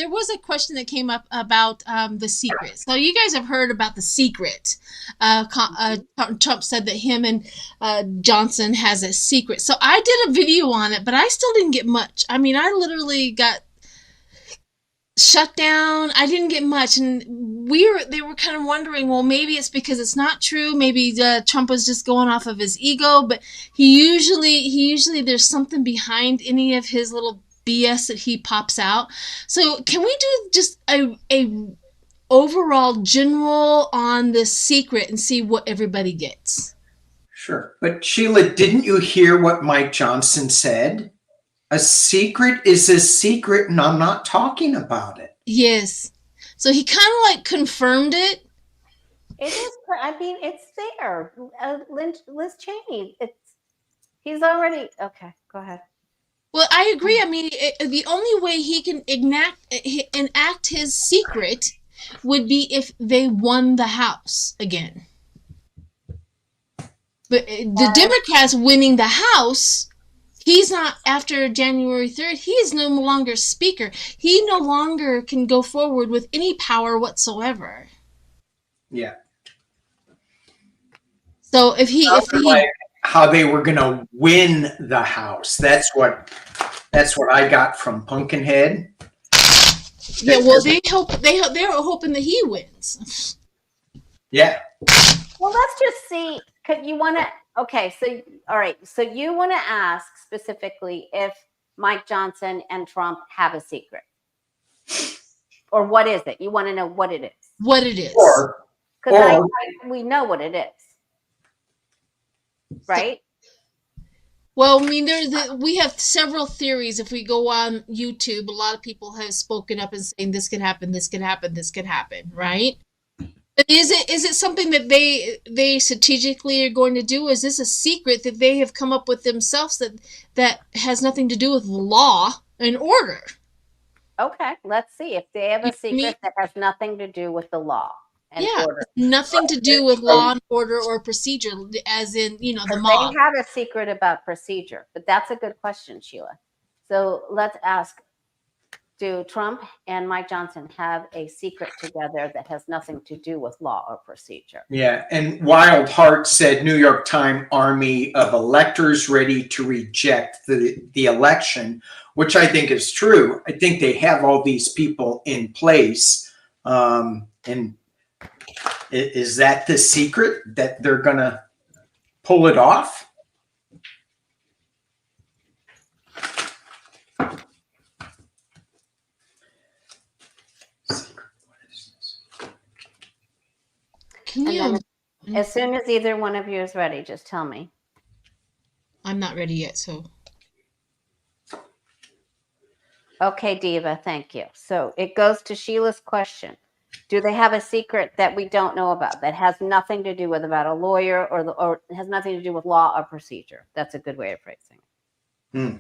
was a question that came up about the secret. So you guys have heard about the secret. Trump said that him and Johnson has a secret. So I did a video on it, but I still didn't get much. I mean, I literally got shut down. I didn't get much, and they were kind of wondering, well, maybe it's because it's not true. Maybe Trump was just going off of his ego, but he usually there's something behind any of his little BS that he pops out. So can we do just a overall general on the secret and see what everybody gets? Sure. But Sheila, didn't you hear what Mike Johnson said? A secret is a secret, and I'm not talking about it. Yes. So he kind of like confirmed it. It is. I mean, it's there. Liz Cheney. He's already. Okay, go ahead. Well, I agree. I mean, the only way he can enact his secret would be if they won the House again. But the Democrats winning the House, he's not, after January 3rd, he is no longer speaker. He no longer can go forward with any power whatsoever. Yeah. So if he like how they were going to win the House. That's what I got from Pumpkinhead. Yeah, well, they're hoping that he wins. Yeah. Well, let's just see. Could you want to? Okay, so all right. So you want to ask specifically if Mike Johnson and Trump have a secret, or what is it? You want to know what it is? What it is? Because we know what it is, right? Well, I mean, we have several theories. If we go on YouTube, a lot of people have spoken up and saying this could happen, this could happen, this could happen, right? But is it something that they strategically are going to do? Is this a secret that they have come up with themselves that has nothing to do with law and order? Okay, let's see if they have a secret that has nothing to do with the law. Order. Nothing to do with law and order or procedure, as in, the mob. They have a secret about procedure, but that's a good question, Sheila. So let's ask, do Trump and Mike Johnson have a secret together that has nothing to do with law or procedure? Yeah, and Wild Heart said New York Times army of electors ready to reject the election, which I think is true. I think they have all these people in place And is that the secret, that they're going to pull it off? Can And you? then as soon as either one of you is ready, just tell me. I'm not ready yet, so. Okay, Diva, thank you. So it goes to Sheila's question. Do they have a secret that we don't know about that has nothing to do with about a lawyer or has nothing to do with law or procedure? That's a good way of phrasing it. Hmm.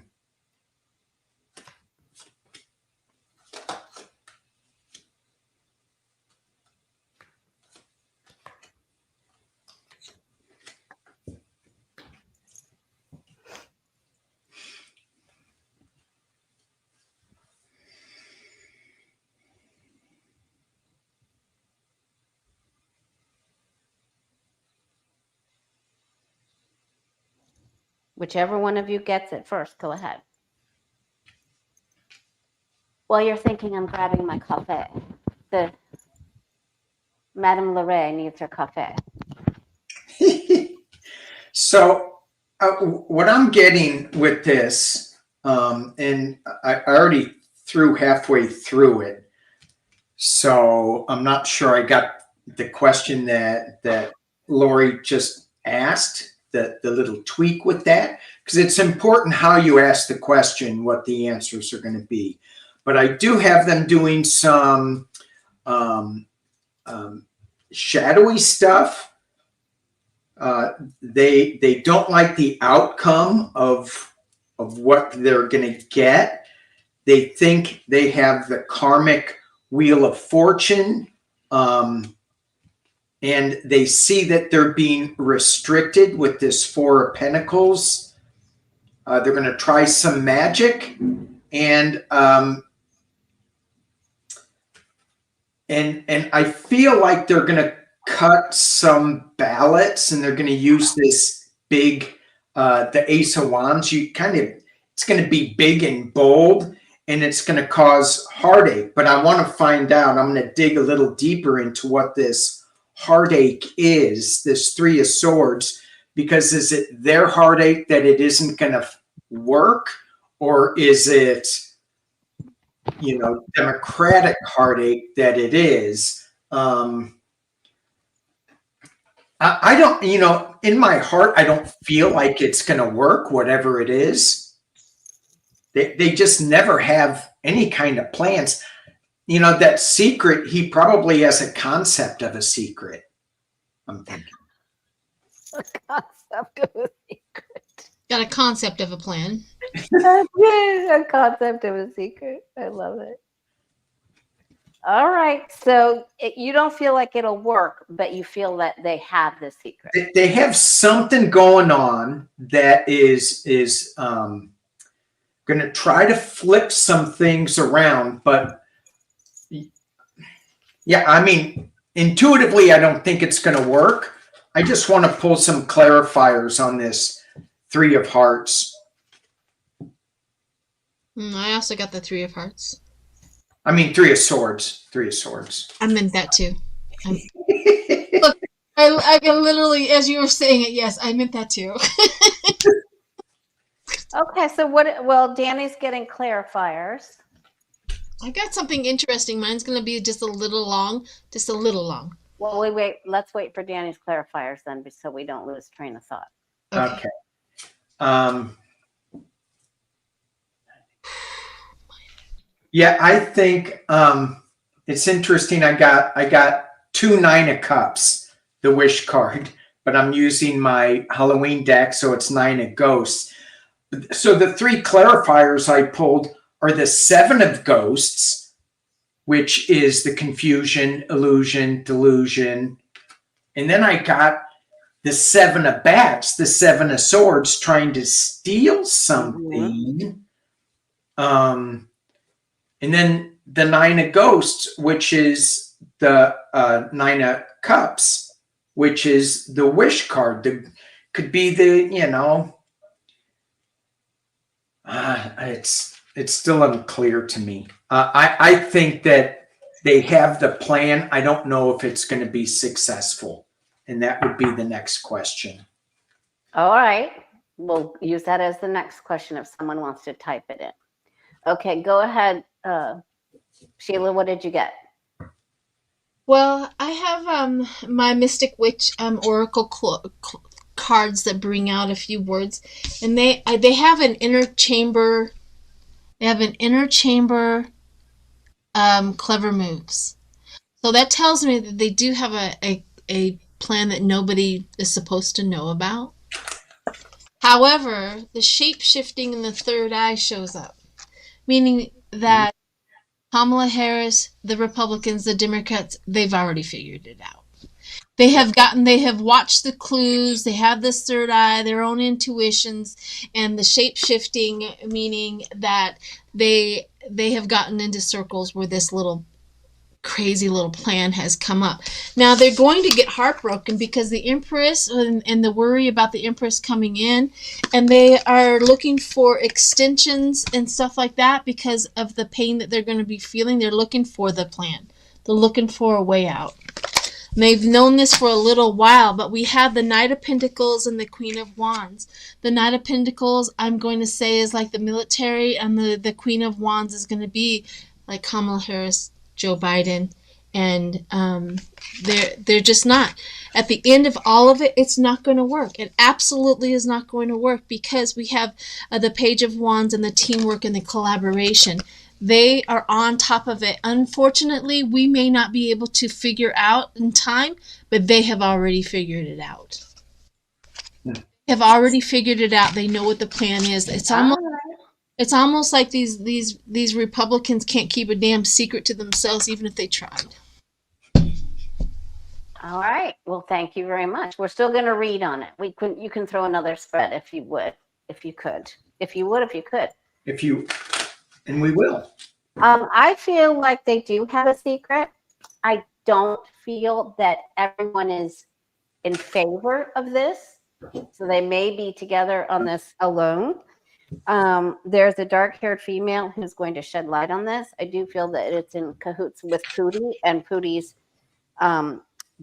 Whichever one of you gets it first, go ahead. While you're thinking, I'm grabbing my cafe. Madame Leray needs her cafe. So what I'm getting with this, and I already threw halfway through it, so I'm not sure I got the question that Lori just asked, the little tweak with that, because it's important how you ask the question, what the answers are going to be. But I do have them doing some shadowy stuff. They don't like the outcome of what they're going to get. They think they have the karmic wheel of fortune, and they see that they're being restricted with this Four of Pentacles. They're going to try some magic, and I feel like they're going to cut some ballots, and they're going to use this big, the Ace of Wands. It's going to be big and bold, and it's going to cause heartache. But I want to find out. I'm going to dig a little deeper into what this heartache is. This Three of Swords, because is it their heartache that it isn't going to work, or is it, democratic heartache that it is? I don't, in my heart, I don't feel like it's going to work, whatever it is. They just never have any kind of plans. That secret, he probably has a concept of a secret, I'm thinking. A concept of a secret. Got a concept of a plan. A concept of a secret. I love it. All right. So you don't feel like it'll work, but you feel that they have the secret. They have something going on that is going to try to flip some things around. But yeah, I mean, intuitively, I don't think it's going to work. I just want to pull some clarifiers on this Three of Hearts. I also got the Three of Hearts. I mean, Three of Swords. Three of Swords. I meant that too. Look, I can literally, as you were saying it, yes, I meant that too. Okay, so well, Danny's getting clarifiers. I got something interesting. Mine's going to be just a little long. Just a little long. Well, wait. Let's wait for Danny's clarifiers then, so we don't lose train of thought. Okay. Yeah, I think it's interesting. I got 2 Nine of Cups, the wish card, but I'm using my Halloween deck, so it's 9 of Ghosts. So the 3 clarifiers I pulled are the 7 of Ghosts, which is the confusion, illusion, delusion. And then I got the 7 of Bats, the 7 of Swords, trying to steal something. And then the 9 of Ghosts, which is the 9 of Cups, which is the wish card. Could be the, it's still unclear to me. I think that They have the plan. I don't know if it's going to be successful. And that would be the next question. All right. We'll use that as the next question if someone wants to type it in. Okay, go ahead. Sheila, what did you get? Well, I have my Mystic Witch Oracle cards that bring out a few words, and they have an inner chamber. They have an inner chamber clever moves. So that tells me that they do have a plan that nobody is supposed to know about. However, the shape-shifting in the third eye shows up, meaning that Kamala Harris, the Republicans, the Democrats, they've already figured it out. They have watched the clues, they have this third eye, their own intuitions, and the shape-shifting, meaning that they have gotten into circles where this little crazy little plan has come up. Now they're going to get heartbroken because the Empress and the worry about the Empress coming in, and they are looking for extensions and stuff like that because of the pain that they're going to be feeling. They're looking for the plan. They're looking for a way out. And they've known this for a little while, but we have the Knight of Pentacles and the Queen of Wands. The Knight of Pentacles, I'm going to say, is like the military, and the Queen of Wands is going to be like Kamala Harris, Joe Biden, and they're just not. At the end of all of it, it's not going to work. It absolutely is not going to work because we have the Page of Wands and the teamwork and the collaboration. They are on top of it. Unfortunately, we may not be able to figure out in time, but they have already figured it out. They have already figured it out. They know what the plan is. It's almost like these Republicans can't keep a damn secret to themselves, even if they tried. All right. Well, thank you very much. We're still going to read on it. You can throw another spread if you would, if you could. And we will. I feel like they do have a secret. I don't feel that everyone is in favor of this. So they may be together on this alone. There's a dark-haired female who's going to shed light on this. I do feel that it's in cahoots with Pootie and Pootie's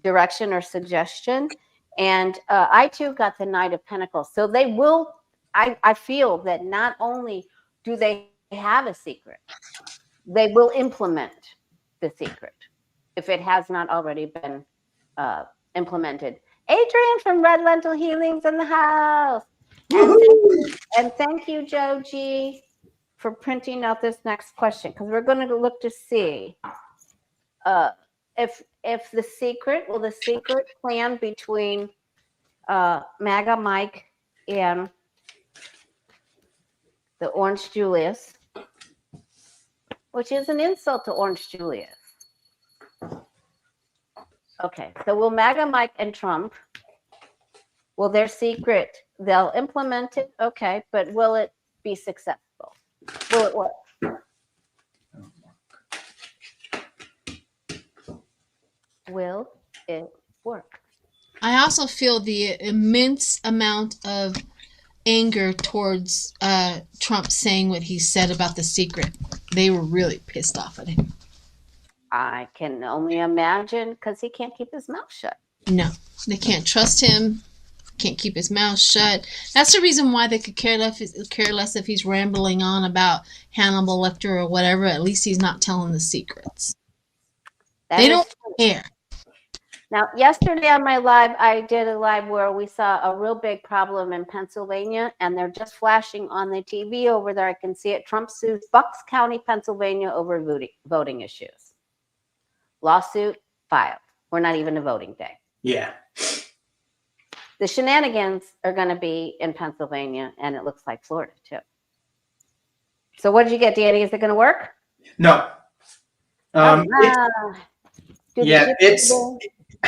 direction or suggestion. And I too got the Knight of Pentacles. So they will, I feel that not only do they have a secret, they will implement the secret if it has not already been implemented. Adrian from Red Lentil Healings in the house. And thank you, Joe G, for printing out this next question, because we're going to look to see if the secret plan between MAGA Mike and the Orange Julius, which is an insult to Orange Julius. Okay, so will MAGA Mike and Trump, will their secret, they'll implement it, okay, but will it be successful? Will it work? Will it work? I also feel the immense amount of anger towards Trump saying what he said about the secret. They were really pissed off at him. I can only imagine, because he can't keep his mouth shut. No, they can't trust him. Can't keep his mouth shut. That's the reason why they could care less if he's rambling on about Hannibal Lecter or whatever. At least he's not telling the secrets. They don't care. Now, yesterday on my live, I did a live where we saw a real big problem in Pennsylvania, and they're just flashing on the TV over there. I can see it. Trump sues Bucks County, Pennsylvania over voting issues. Lawsuit filed. We're not even a voting day. Yeah. The shenanigans are going to be in Pennsylvania, and it looks like Florida, too. So what did you get, Danny? Is it going to work? No. I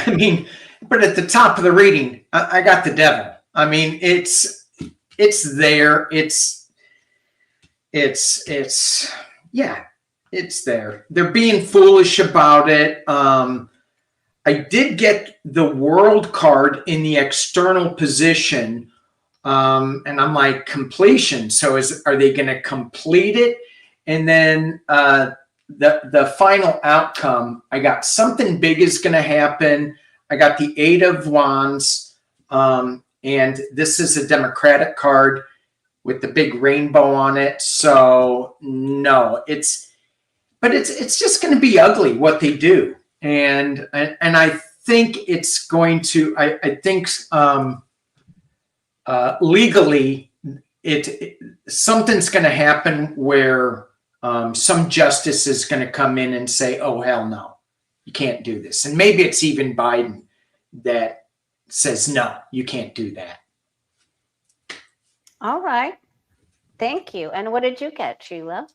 mean, but at the top of the reading, I got the devil. I mean, it's there. It's there. They're being foolish about it. I did get the world card in the external position. And I'm like, completion. So are they going to complete it? And then the final outcome, I got something big is going to happen. I got the 8 of Wands, and this is a Democratic card with the big rainbow on it. So no, it's just going to be ugly what they do, and I think it's going to. I think legally, something's going to happen where some justice is going to come in and say, "Oh hell no, you can't do this," and maybe it's even Biden that says, "No, you can't do that." All right. Thank you. And what did you get, Sheila?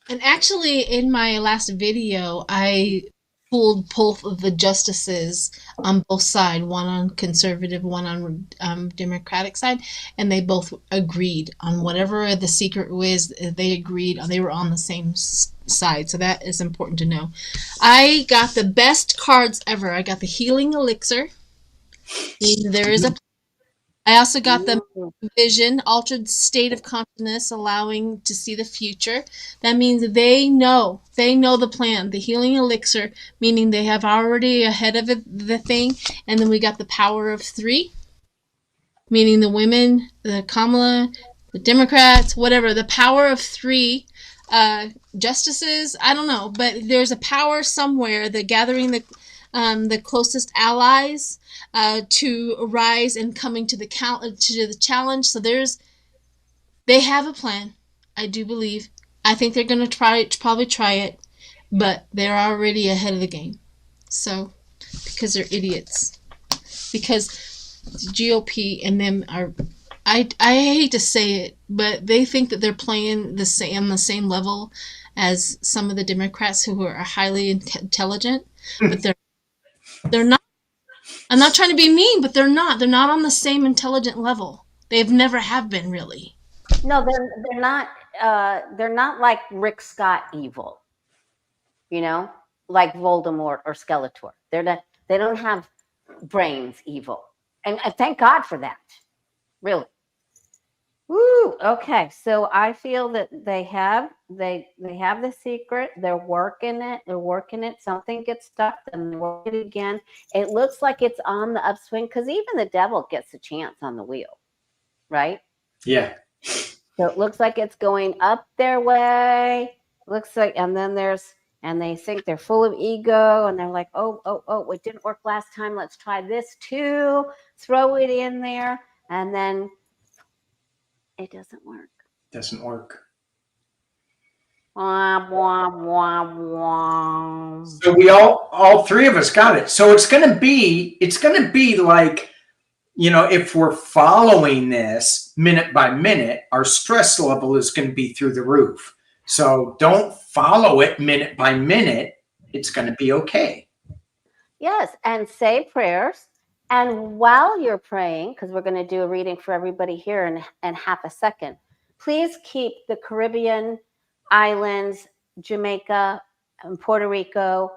And actually, in my last video, I pulled both of the justices on both sides, one on conservative, one on Democratic side, and they both agreed on whatever the secret was. They agreed, they were on the same side, so that is important to know. I got the best cards ever. I got the healing elixir. There is a. I also got the vision, altered state of consciousness, allowing to see the future. That means they know the plan, the healing elixir, meaning they have already ahead of the thing. And then we got the power of 3, meaning the women, the Kamala, the Democrats, whatever, the power of 3 justices. I don't know, but there's a power somewhere. They're gathering the closest allies to rise and coming to the challenge. So they have a plan. I do believe. I think they're going to probably try it, but they're already ahead of the game. So because they're idiots. Because the GOP and them are. I hate to say it, but they think that they're playing on the same level as some of the Democrats who are highly intelligent, but they're not. I'm not trying to be mean, but they're not. They're not on the same intelligent level. They've never have been, really. No, they're not. They're not like Rick Scott evil. You know, like Voldemort or Skeletor. They don't have brains evil, and thank God for that. Really. Woo. Okay, so I feel that they have the secret. They're working it. They're working it. Something gets stuck, and they work it again. It looks like it's on the upswing because even the devil gets a chance on the wheel, right? Yeah. So it looks like it's going up their way. Looks like, and then they think they're full of ego, and they're like, oh, it didn't work last time. Let's try this too. Throw it in there, and then it doesn't work. Doesn't work. Wah, wah, wah, wah. So we all 3 of us got it. So it's gonna be like, if we're following this minute by minute, our stress level is going to be through the roof. So don't follow it minute by minute. It's going to be okay. Yes, and say prayers. And while you're praying, because we're going to do a reading for everybody here in half a second, please keep the Caribbean islands, Jamaica, and Puerto Rico,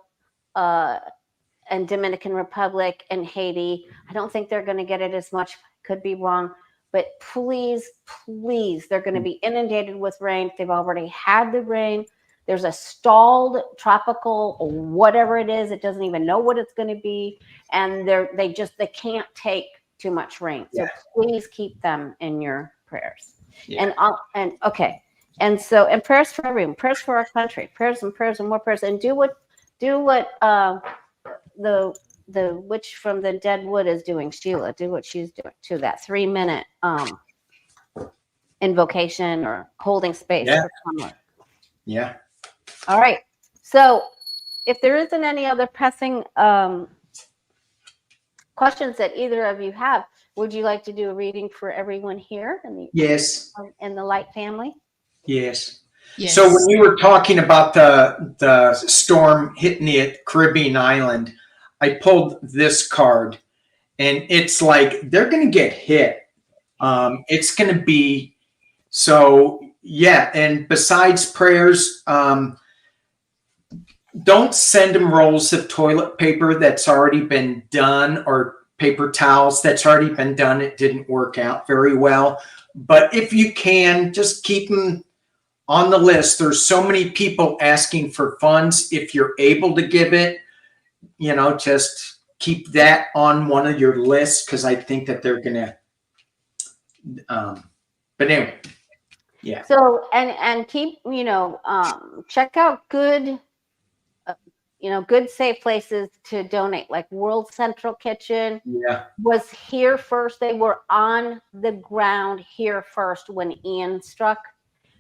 and Dominican Republic and Haiti. I don't think they're going to get it as much. Could be wrong. But please, they're going to be inundated with rain. They've already had the rain. There's a stalled tropical, whatever it is. It doesn't even know what it's going to be. And they can't take too much rain. So please keep them in your prayers. Yeah. And prayers for everyone, prayers for our country, prayers and more prayers. And do what the witch from the dead wood is doing, Sheila. Do what she's doing to that 3-minute invocation or holding space for Kamala. Yeah. All right. So if there isn't any other pressing questions that either of you have, would you like to do a reading for everyone here in the Light family? Yes. So when you were talking about the storm hitting the Caribbean island, I pulled this card, and it's like they're going to get hit. It's going to be so. Yeah, and besides prayers, don't send them rolls of toilet paper that's already been done, or paper towels that's already been done. It didn't work out very well. But if you can, just keep them on the list. There's so many people asking for funds. If you're able to give it, just keep that on one of your lists, because I think that they're gonna. But anyway, yeah. So and keep check out good good safe places to donate, like World Central Kitchen. Yeah. Was here first. They were on the ground here first when Ian struck.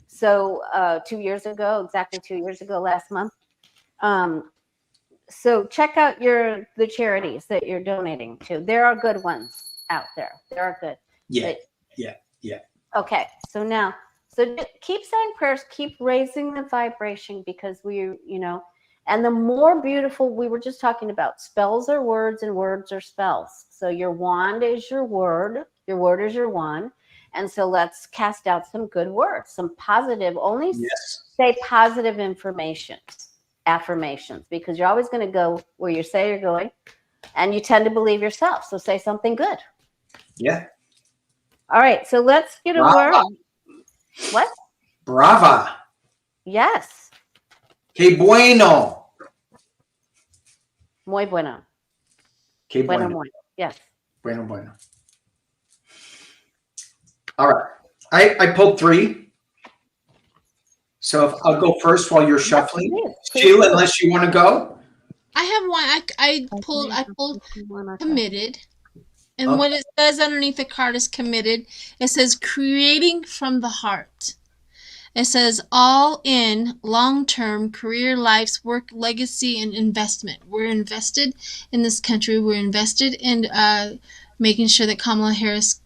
So 2 years ago, exactly 2 years ago, last month. So check out the charities that you're donating to. There are good ones out there. There are good. Yeah. But, Yeah. Okay. So now, keep saying prayers, keep raising the vibration, because and the more beautiful, we were just talking about, spells are words and words are spells. So your wand is your word is your wand. And so let's cast out some good words, some positive, say positive affirmations, because you're always going to go where you say you're going, and you tend to believe yourself. So say something good. Yeah. All right. So let's get a word. What? Brava. Yes. Que bueno. Muy bueno. Que bueno. Bueno. Yes. Bueno. All right. I pulled 3. So if I'll go first while you're shuffling. Please. Sheila, unless you want to go. I have one. I pulled committed. And what it says underneath the card is committed. It says creating from the heart. It says all in long-term career, life's work, legacy, and investment. We're invested in this country. We're invested in making sure that Kamala Harris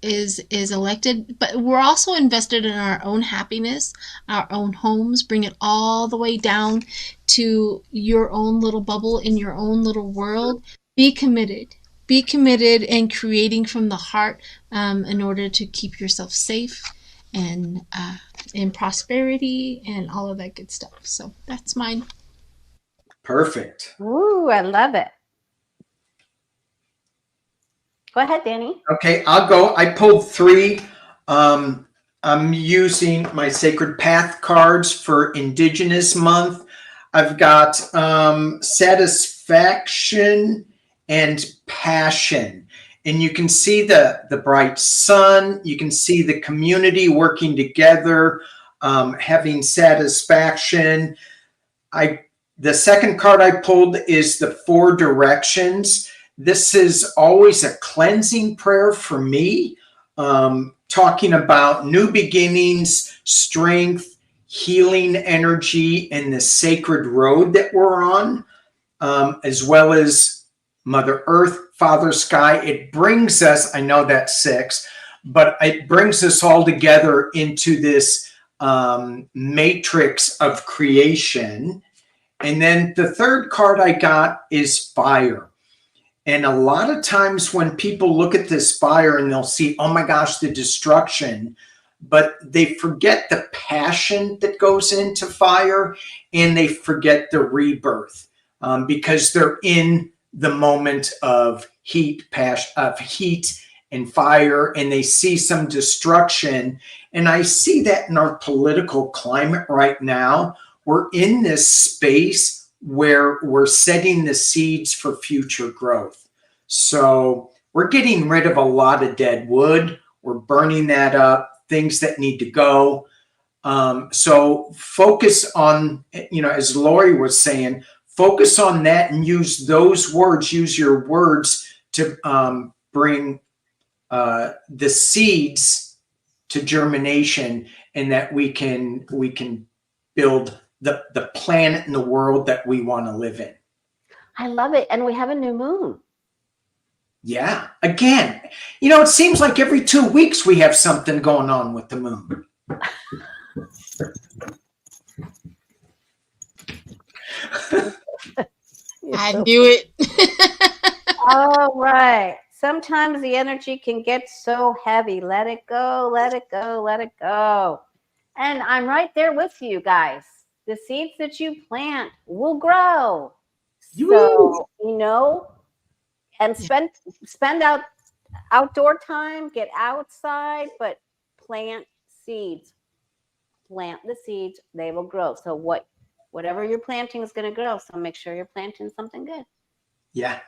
is elected, but we're also invested in our own happiness, our own homes, bring it all the way down to your own little bubble in your own little world. Be committed and creating from the heart in order to keep yourself safe and in prosperity and all of that good stuff. So that's mine. Perfect. Ooh, I love it. Go ahead, Danny. Okay, I'll go. I pulled 3. I'm using my Sacred Path cards for Indigenous month. I've got satisfaction and passion. And you can see the bright sun. You can see the community working together, having satisfaction. The second card I pulled is the 4 directions. This is always a cleansing prayer for me, talking about new beginnings, strength, healing energy, and the sacred road that we're on, as well as Mother Earth, Father Sky. It brings us, I know that's 6, but it brings us all together into this matrix of creation. And then the third card I got is fire. And a lot of times when people look at this fire and they'll see, oh my gosh, the destruction, but they forget the passion that goes into fire, and they forget the rebirth because they're in the moment of heat and fire, and they see some destruction. And I see that in our political climate right now. We're in this space where we're setting the seeds for future growth. So we're getting rid of a lot of dead wood. We're burning that up, things that need to go. So focus on, as Lori was saying, focus on that and use those words, use your words to bring the seeds to germination, and that we can build the planet and the world that we want to live in. I love it. And we have a new moon. Yeah. Again, it seems like every 2 weeks we have something going on with the moon. I knew it. All right. Sometimes the energy can get so heavy. Let it go, let it go, let it go. And I'm right there with you guys. The seeds that you plant will grow. So, and spend outdoor time, get outside, but plant seeds. plant the seeds, they will grow. So whatever you're planting is going to grow. So make sure you're planting something good. Yeah.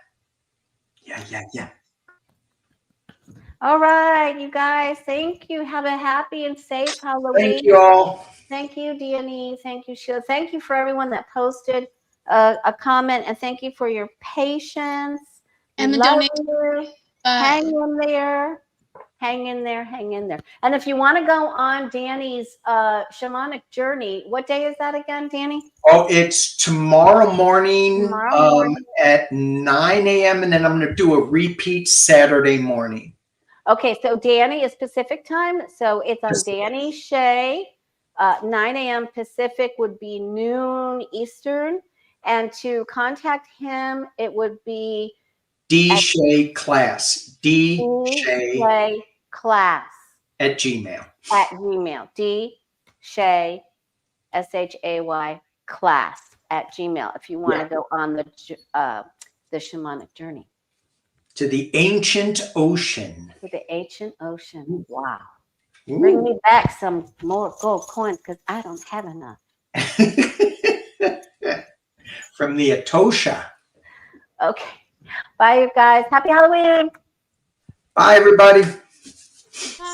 All right, you guys. Thank you. Have a happy and safe Halloween. Thank you all. Thank you, Deanie. Thank you, Sheila. Thank you for everyone that posted a comment, and thank you for your patience. And the Love donation. you. Hang in there. Hang in there. Hang in there. And if you want to go on Danny's shamanic journey, what day is that again, Danny? Oh, it's tomorrow morning, Tomorrow morning. At 9 a.m. and then I'm going to do a repeat Saturday morning. Okay, so Danny is Pacific time. So it's on Pacific. Danny Shea. 9 a.m. Pacific would be noon Eastern. And to contact him, it would be D Shea Class. D Shea Class at Gmail. At Gmail. D Shea SHAY class at Gmail. If you want to go on the shamanic journey to the ancient ocean. To the ancient ocean. Wow. Ooh. Bring me back some more gold coins because I don't have enough. From the Atosha. Okay. Bye, you guys. Happy Halloween. Bye, everybody. Bye.